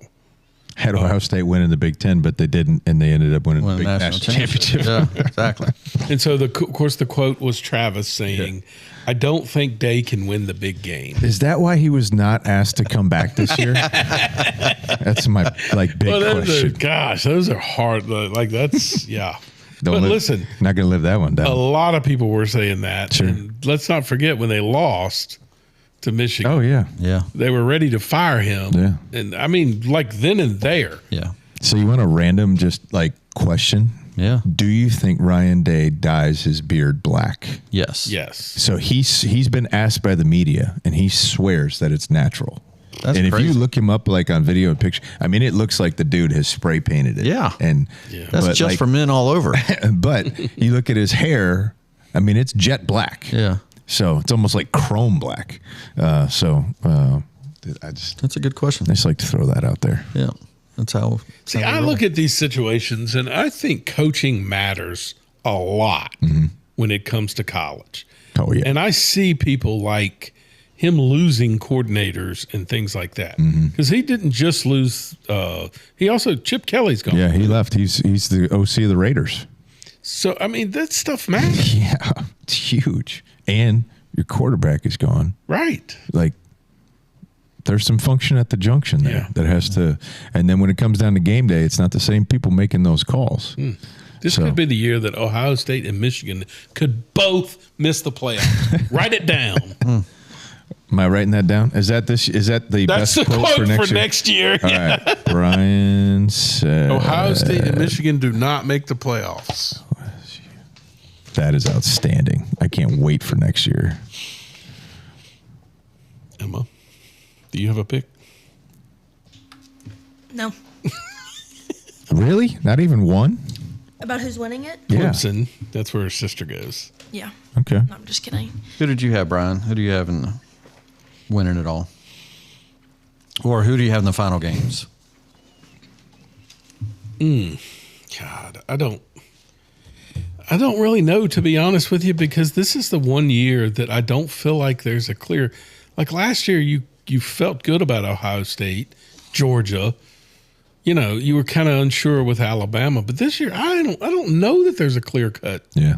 Had Ohio State win in the Big Ten, but they didn't, and they ended up winning the Won a Big national championship. Yeah, exactly. And so of course the quote was Travis saying, "I don't think Day can win the big game." Is that why he was not asked to come back this year? That's my big question. Those are hard. Like that's yeah. Don't But listen, not going to live that one down. a lot of people were saying that. Sure. And let's not forget when they lost to Michigan. Oh yeah. Yeah. They were ready to fire him. Yeah. And I mean, like then and there. Yeah. So you want a random just question? Yeah. Do you think Ryan Day dyes his beard black? Yes. Yes. So he's been asked by the media, and he swears that it's natural. That's and if crazy. you look him up on video and picture, I mean, it looks like the dude has spray painted it. Yeah. And That's but just for men all over. but you look at his hair. I mean, it's jet black. Yeah. So it's almost like chrome black. I That's a good question. just like to throw that out there. Yeah. That's how. See, I look at these situations and I think coaching matters a lot when it comes to college. Oh yeah. And I see people like him losing coordinators and things like that. Because he didn't just lose, he also, Chip Kelly's gone. Yeah, he left. He's the OC of the Raiders. So, I mean, that stuff matters. Yeah, it's huge. And your quarterback is gone. Right. Like, there's some function at the junction there Yeah. that has to. And then when it comes down to game day, it's not the same people making those calls. This So- could be the year that Ohio State and Michigan could both miss the playoffs. Write it down. Am I writing that down? Is that the That's best the quote for next year? next year. All right. Brian said Ohio State and Michigan do not make the playoffs. that is outstanding. I can't wait for next year. Emma, do you have a pick? No. Really? Not even one? About who's winning it? Yeah. Clemson. That's where her sister goes. Yeah. Okay. No, I'm just kidding. Who did you have, Brian? Who do you have in the winning it all? Or who do you have in the final games? God, I don't really know, to be honest with you, because this is the one year that I don't feel like there's a clear. Like last year, you felt good about Ohio State, Georgia. You know, you were kind of unsure with Alabama, but this year I don't know that there's a clear cut. Yeah.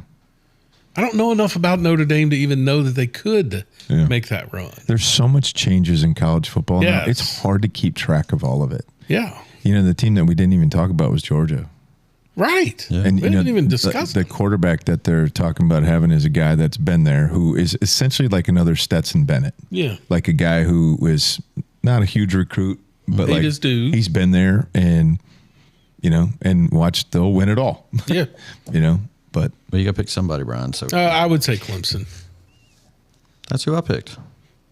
I don't know enough about Notre Dame to even know that they could make that run. There's so much changes in college football now. Yes. It's hard to keep track of all of it. Yeah, You know, the team that we didn't even talk about was Georgia. right. And We you know, didn't even discuss the quarterback that they're talking about having is a guy that's been there, who is essentially like another Stetson Bennett. Yeah. Like a guy who is not a huge recruit, but Paid like his dues. he's been there and, you know, and watch, they'll win it all. Yeah, You know, but Well, you got to pick somebody, Brian. So I would say Clemson. that's who I picked.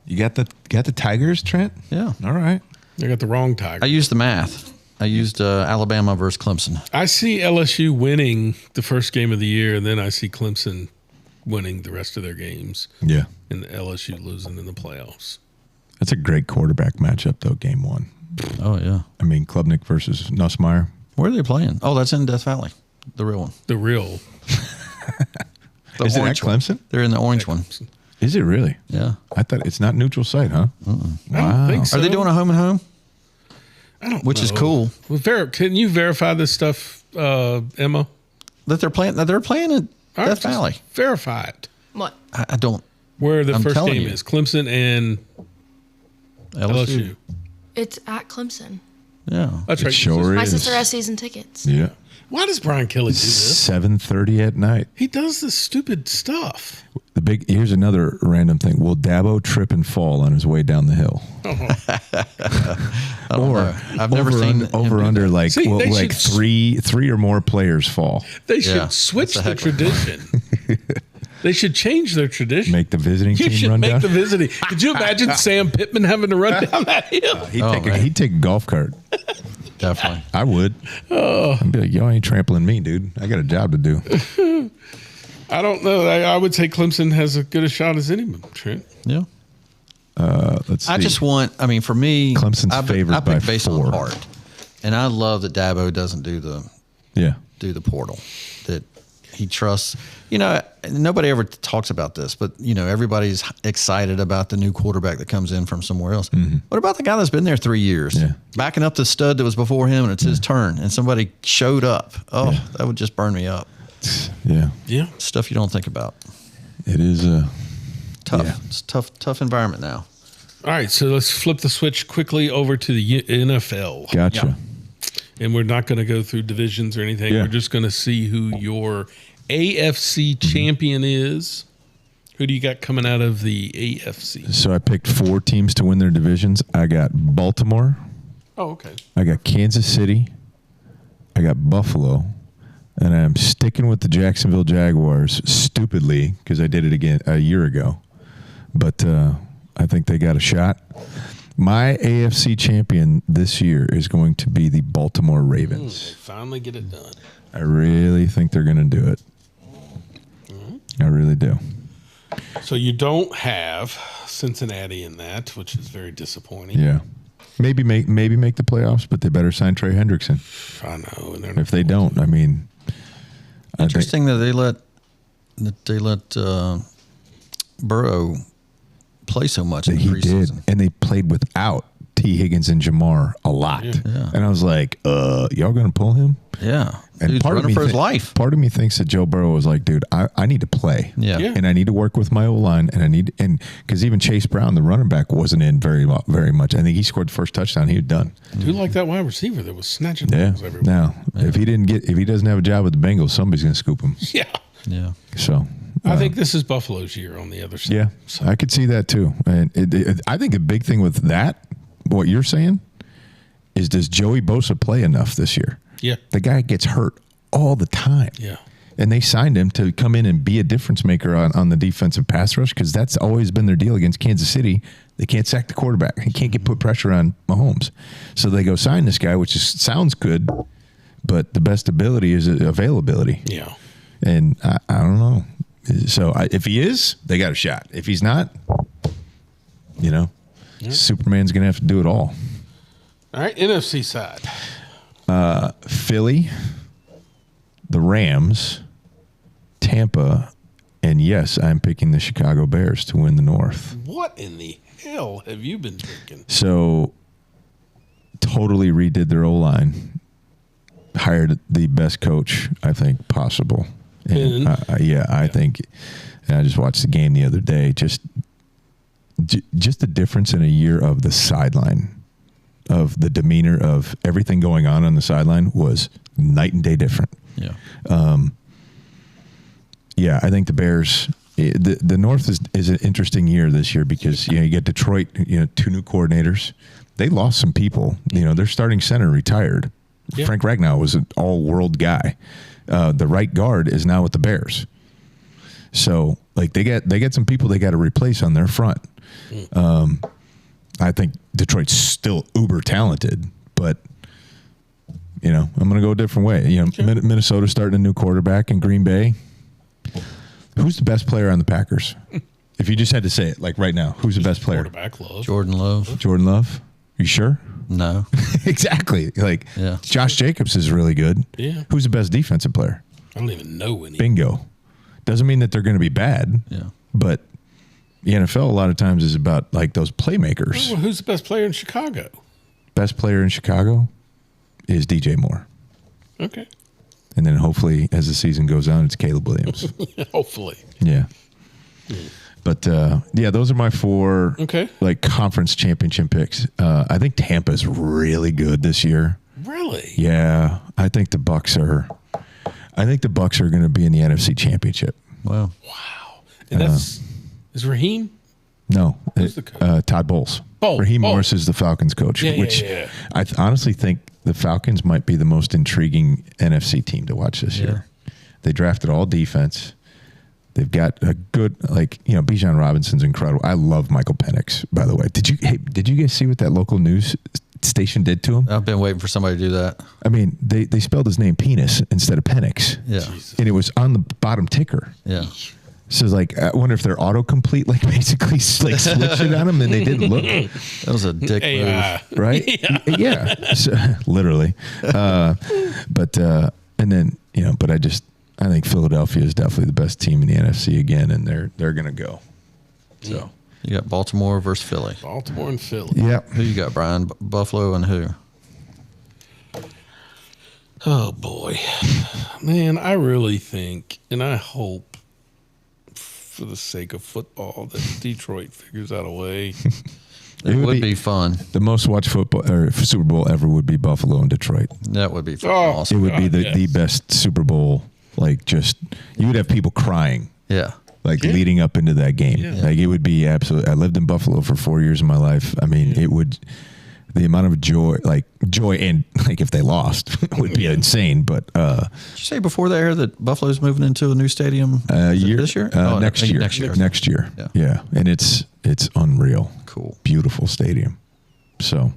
you got the Tigers, Trent? Yeah. All right. I got the wrong Tiger. I used the math. I used Alabama versus Clemson. I see LSU winning the first game of the year, and then I see Clemson winning the rest of their games, Yeah. and LSU losing in the playoffs. That's a great quarterback matchup, though, game one. Oh, yeah. I mean, Klubnik versus Nussmeier. Where are they playing? Oh, that's in Death Valley, the real one. The real The Is it at orange one. Clemson? They're in the orange one. Is it really? Yeah. I thought it's not neutral site, huh? I don't think so. Are they doing a home and home? I don't Which is know. cool. Well, can you verify this stuff, Emma? That they're playing in All right, Death just Valley. Verify it. What? I don't. Where the I'm first telling game you. is Clemson and LSU. It's at Clemson. Yeah. That's It right. sure My is. sister has season tickets. Yeah. Why does Brian Kelly do this? 7:30 at night. He does this stupid stuff. Here's another random thing. Will Dabo trip and fall on his way down the hill? I don't know. I've never seen him over do under that. like See, they like should- three or more players fall. They should Yeah, switch that's a the heck of a- tradition. They should change their tradition. Make the visiting You team should run make down. the visiting. Could you imagine Sam Pittman having to run down that hill? He'd take a golf cart. Definitely. I would. I'd be like, y'all ain't trampling me, dude. I got a job to do. I don't know. I would say Clemson has as good a shot as anyone, Trent. Yeah. Let's see. I just want. I mean, for me, Clemson's I favored by pick based 4. on heart, and I love that Dabo doesn't do Yeah. the portal. That he trusts. You know, nobody ever talks about this, but you know, everybody's excited about the new quarterback that comes in from somewhere else. What about the guy that's been there 3 years, Yeah. backing up the stud that was before him, and it's his turn, and somebody showed up? Oh, that would just burn me up. Yeah. Yeah. Stuff you don't think about. It is Tough. Yeah. It's tough environment now. All right. So let's flip the switch quickly over to the NFL. gotcha. And we're not going to go through divisions or anything. Yeah. We're just going to see who your AFC champion is. Who do you got coming out of the AFC? So I picked 4 teams to win their divisions. I got Baltimore. Oh, okay. I got Kansas City. I got Buffalo. And I'm sticking with the Jacksonville Jaguars stupidly because I did it again a year ago. But I think they got a shot. My AFC champion this year is going to be the Baltimore They Ravens. finally get it done. I really think they're going to do it. I really do. So you don't have Cincinnati in that, which is very disappointing. Yeah. Maybe make the playoffs, but they better sign Trey Hendrickson. I know. And they're If they don't, I mean, I think- Interesting that they let Burrow play so much in the he did, preseason. and they played without T. Higgins and Jamar a lot. Yeah. And I was like, y'all gonna pull him? Yeah, And dude's running for his life. Part of me thinks that Joe Burrow was like, dude, I need to play. Yeah. Yeah. And I need to work with my O-line, and because even Chase Brown, the running back, wasn't in very much. I think he scored the first touchdown. He was done. Who like that wide receiver that was snatching Yeah. balls everywhere? Now, if he doesn't have a job with the Bengals, somebody's gonna scoop him. Yeah. Yeah, So I think this is Buffalo's year on the other side. Yeah, I could see that too. And I think a big thing with that, what you're saying, is does Joey Bosa play enough this year? Yeah. The guy gets hurt all the time. Yeah. And they signed him to come in and be a difference maker on the defensive pass rush because that's always been their deal against Kansas City. They can't sack the quarterback. They can't put pressure on Mahomes. So they go sign this guy, which sounds good, but the best ability is availability. Yeah. And I don't know. So if he is, they got a shot. If he's not, Superman's going to have to do it all. All right, NFC side. Philly, the Rams, Tampa, and yes, I'm picking the Chicago Bears to win the North. What in the hell have you been drinking? So totally redid their O-line. Hired the best coach, I think, possible. And, I think, and I just watched the game the other day. Just the difference in a year of the sideline, of the demeanor of everything going on the sideline was night and day different. Yeah. I think the Bears. The North is an interesting year this year because you get Detroit. 2 new coordinators. They lost some people. Their starting center retired. Yeah. Frank Ragnow was an all-world guy. The right guard is now with the Bears. So, they get some people they got to replace on their front. I think Detroit's still uber talented, but I'm going to go a different way. Sure. Minnesota's starting a new quarterback in Green Bay. Who's the best player on the Packers? If you just had to say it, right now, who's the best player? Quarterback Love. Jordan Love. Jordan Love. You sure? No. Exactly. Yeah. Josh Jacobs is really good. Yeah. Who's the best defensive player? I don't even know any. Bingo. Doesn't mean that they're going to be bad. Yeah. But the NFL a lot of times is about those playmakers. Well, who's the best player in Chicago? Best player in Chicago is DJ Moore. Okay. And then hopefully as the season goes on, it's Caleb Williams. Hopefully. Yeah. But those are my 4 conference championship picks. I think Tampa's really good this year. Really? Yeah. I think the Bucks are going to be in the NFC Championship. Wow. And is Raheem? No. Who's the coach? Todd Bowles. Bowles. Raheem Morris is the Falcons coach, which I honestly think the Falcons might be the most intriguing NFC team to watch this year. They drafted all defense. They've got a good, Bijan Robinson's incredible. I love Michael Penix, by the way. Did you guys see what that local news station did to him? I've been waiting for somebody to do that. I mean, they spelled his name penis instead of Penix. Yeah. Jesus. And it was on the bottom ticker. Yeah. So I wonder if their autocomplete basically switched it on them and they didn't look. That was a dick move. Right? Yeah. So, literally. But I think Philadelphia is definitely the best team in the NFC again, and they're going to go. So you got Baltimore versus Philly. Baltimore and Philly. Yeah. Who you got, Brian? Buffalo and who? Oh, boy. Man, I really think, and I hope, for the sake of football, that Detroit figures out a way. It would be fun. The most watched football or Super Bowl ever would be Buffalo and Detroit. That would be fun. It would be the best Super Bowl. You would have people crying. Yeah. Leading up into that game. Yeah. It would be absolutely. I lived in Buffalo for 4 years of my life. I mean, it would. The amount of joy, and if they lost, would be insane. But did you say before the air that Buffalo's moving into a new stadium this year? Next year. Next year. Yeah. And it's unreal. Cool. Beautiful stadium. So,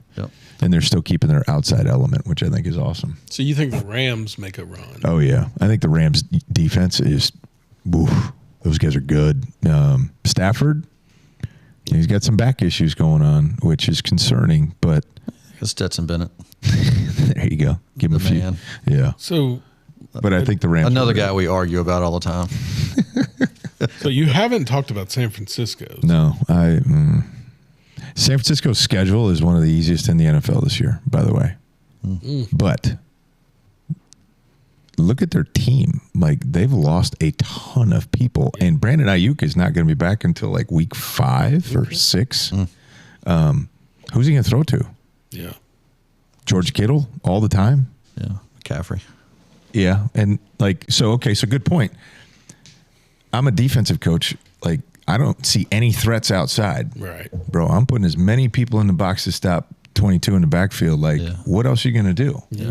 and they're still keeping their outside element, which I think is awesome. So you think the Rams make a run? Oh yeah, I think the Rams defense is. Oof, those guys are good. Stafford. He's got some back issues going on, which is concerning, but Stetson Bennett. There you go. Give him a few. Man. Yeah. So, but I think the Rams. Another guy we argue about all the time. So you haven't talked about San Francisco. No, San Francisco's schedule is one of the easiest in the NFL this year, by the way. But look at their team. They've lost a ton of people. And Brandon Ayuk is not going to be back until week 5 or 6. Who's he going to throw to? Yeah. George Kittle all the time? Yeah. McCaffrey. Yeah. And so good point. I'm a defensive coach. Like, I don't see any threats outside. Right. Bro, I'm putting as many people in the box to stop 22 in the backfield. Like, what else are you going to do? Yeah.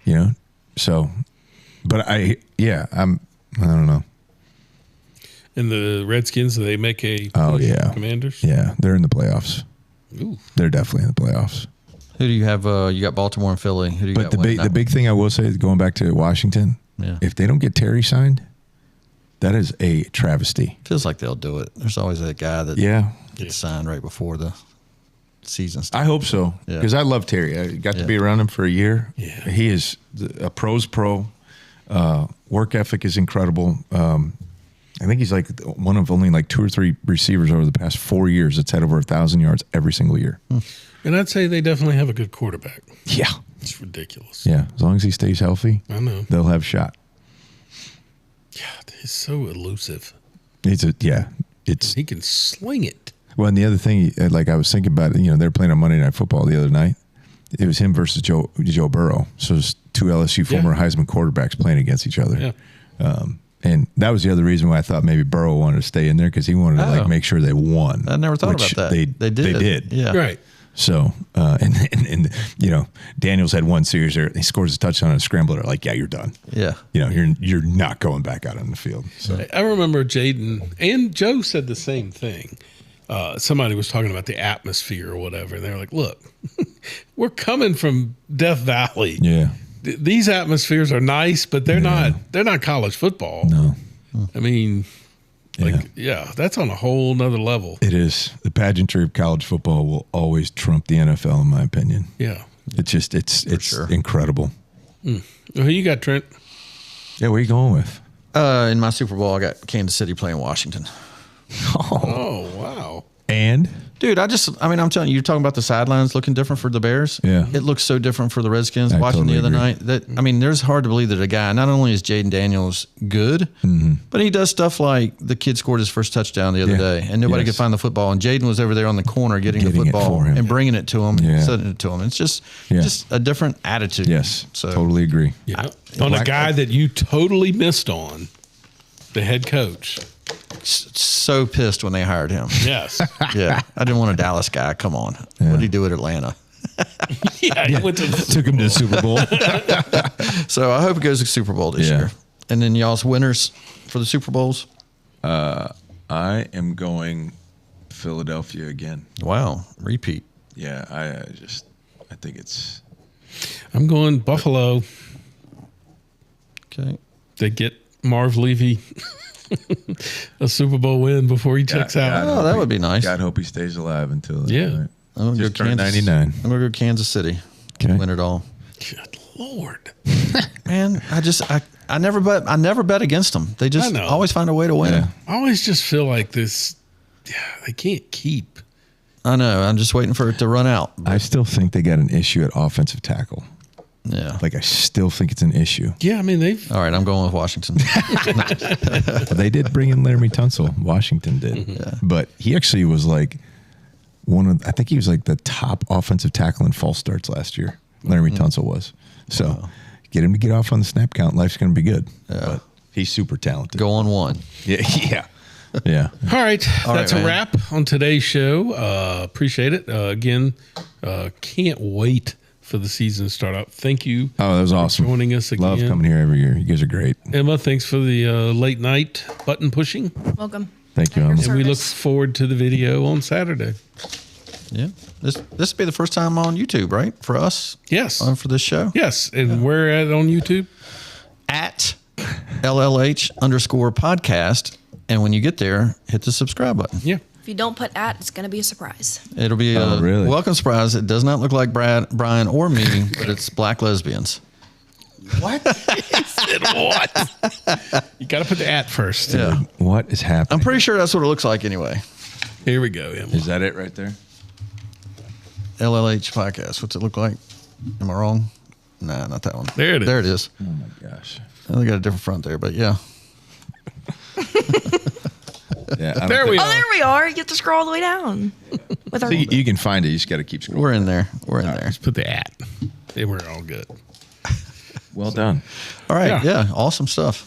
You know? So, but I don't know. And the Redskins, do they make a Commanders? Yeah, they're in the playoffs. Ooh. They're definitely in the playoffs. Who do you have? You got Baltimore and Philly. Who do you got? But the big thing I will say is going back to Washington, if they don't get Terry signed, that is a travesty. Feels like they'll do it. There's always that guy that gets signed right before the season starts. I hope so, because I love Terry. I got to be around him for a year. Yeah. He is a pro's pro. Work ethic is incredible. I think he's like one of only like 2 or 3 receivers over the past 4 years that's had over 1,000 yards every single year. And I'd say they definitely have a good quarterback. Yeah. It's ridiculous. Yeah. As long as he stays healthy, I know. they'll have a shot. God, he's so elusive. He can sling it. Well, and the other thing, like I was thinking about, they're playing on Monday Night Football the other night. It was him versus Joe Burrow. So it's 2 LSU former Heisman quarterbacks playing against each other. Yeah. And that was the other reason why I thought maybe Burrow wanted to stay in there, because he wanted to make sure they won. I never thought about that. They did. Yeah. Right. So, and Daniels had one series there. He scores a touchdown on a scrambler. They're like, yeah, you're done. Yeah. You're not going back out on the field. So I remember Jaden and Joe said the same thing. Somebody was talking about the atmosphere or whatever. And they were like, look, we're coming from Death Valley. Yeah. These atmospheres are nice, but they're not college football. No. I mean, that's on a whole nother level. It is. The pageantry of college football will always trump the NFL, in my opinion. Yeah. It's just, it's incredible. Who you got, Trent? Yeah, what are you going with? In my Super Bowl, I got Kansas City playing Washington. Oh, wow. And? Dude, I'm telling you, you're talking about the sidelines looking different for the Bears. Yeah. It looks so different for the Redskins. Watching totally the other agree. night, there's hard to believe that a guy, not only is Jaden Daniels good, but he does stuff like the kid scored his first touchdown the other day, and nobody could find the football. And Jaden was over there on the corner getting the football and bringing it to him, and sending it to him. It's just a different attitude. Yes, so totally agree. Yeah. On a guy that you totally missed on, the head coach. So pissed when they hired him. Yes. Yeah. I didn't want a Dallas guy. Come on. Yeah. What did he do at Atlanta? He went to Took him to the Super Bowl. So I hope it goes to Super Bowl this year. And then y'all's winners for the Super Bowls? I am going Philadelphia again. Wow. Repeat. Yeah, I think it's... I'm going Buffalo. Okay. They get Marv Levy a Super Bowl win before he checks out. Oh, that would be nice. God hope he stays alive until then. Yeah. Right? I'm gonna Just go turned 99. I'm going to go Kansas City. Okay. Win it all. Good Lord. Man, I never bet against them. They just always find a way to win. Yeah. I always just feel like this, they can't keep. I know. I'm just waiting for it to run out. I still think they got an issue at offensive tackle. Yeah. Like, I still think it's an issue. Yeah, I mean, they've. All right, I'm going with Washington. They did bring in Laramie Tunsil. Washington did. Yeah. But he actually was like I think he was like the top offensive tackle in false starts last year. Laramie Tunsil was. So get him to get off on the snap count. Life's going to be good. Yeah. But he's super talented. Go on one. Yeah. Yeah. Yeah. All right. That's man. a wrap on today's show. Appreciate it. Again, can't wait for the season to start up. Thank you. Oh, that was awesome. Joining us again. Love coming here every year. You guys are great. Emma, thanks for the late night button pushing. Welcome. Thank you, At your Emma. And we look service. forward to the video on Saturday. Yeah. This will be the first time on YouTube, right? For us? Yes. For this show? Yes. And where at on YouTube? At LLH_podcast. And when you get there, hit the subscribe button. Yeah. If you don't put at, it's going to be a surprise. It'll be a really? welcome surprise. It does not look like Brian or me, but it's black lesbians. What? What? You got to put the at first. Yeah. What is happening? I'm pretty sure that's what it looks like anyway. Here we go, Emma. Is that it right there? LLH podcast. What's it look like? Am I wrong? Nah, not that one. There it is. There it is. Oh, my gosh. They got a different front there, but yeah. Yeah, There we Oh, are. there we are. You have to scroll all the way down. With our So you can find it. You just got to keep scrolling. We're in there. We're in there. Just put the at. And we're all good. Well done. All right. Yeah. Yeah. Awesome stuff.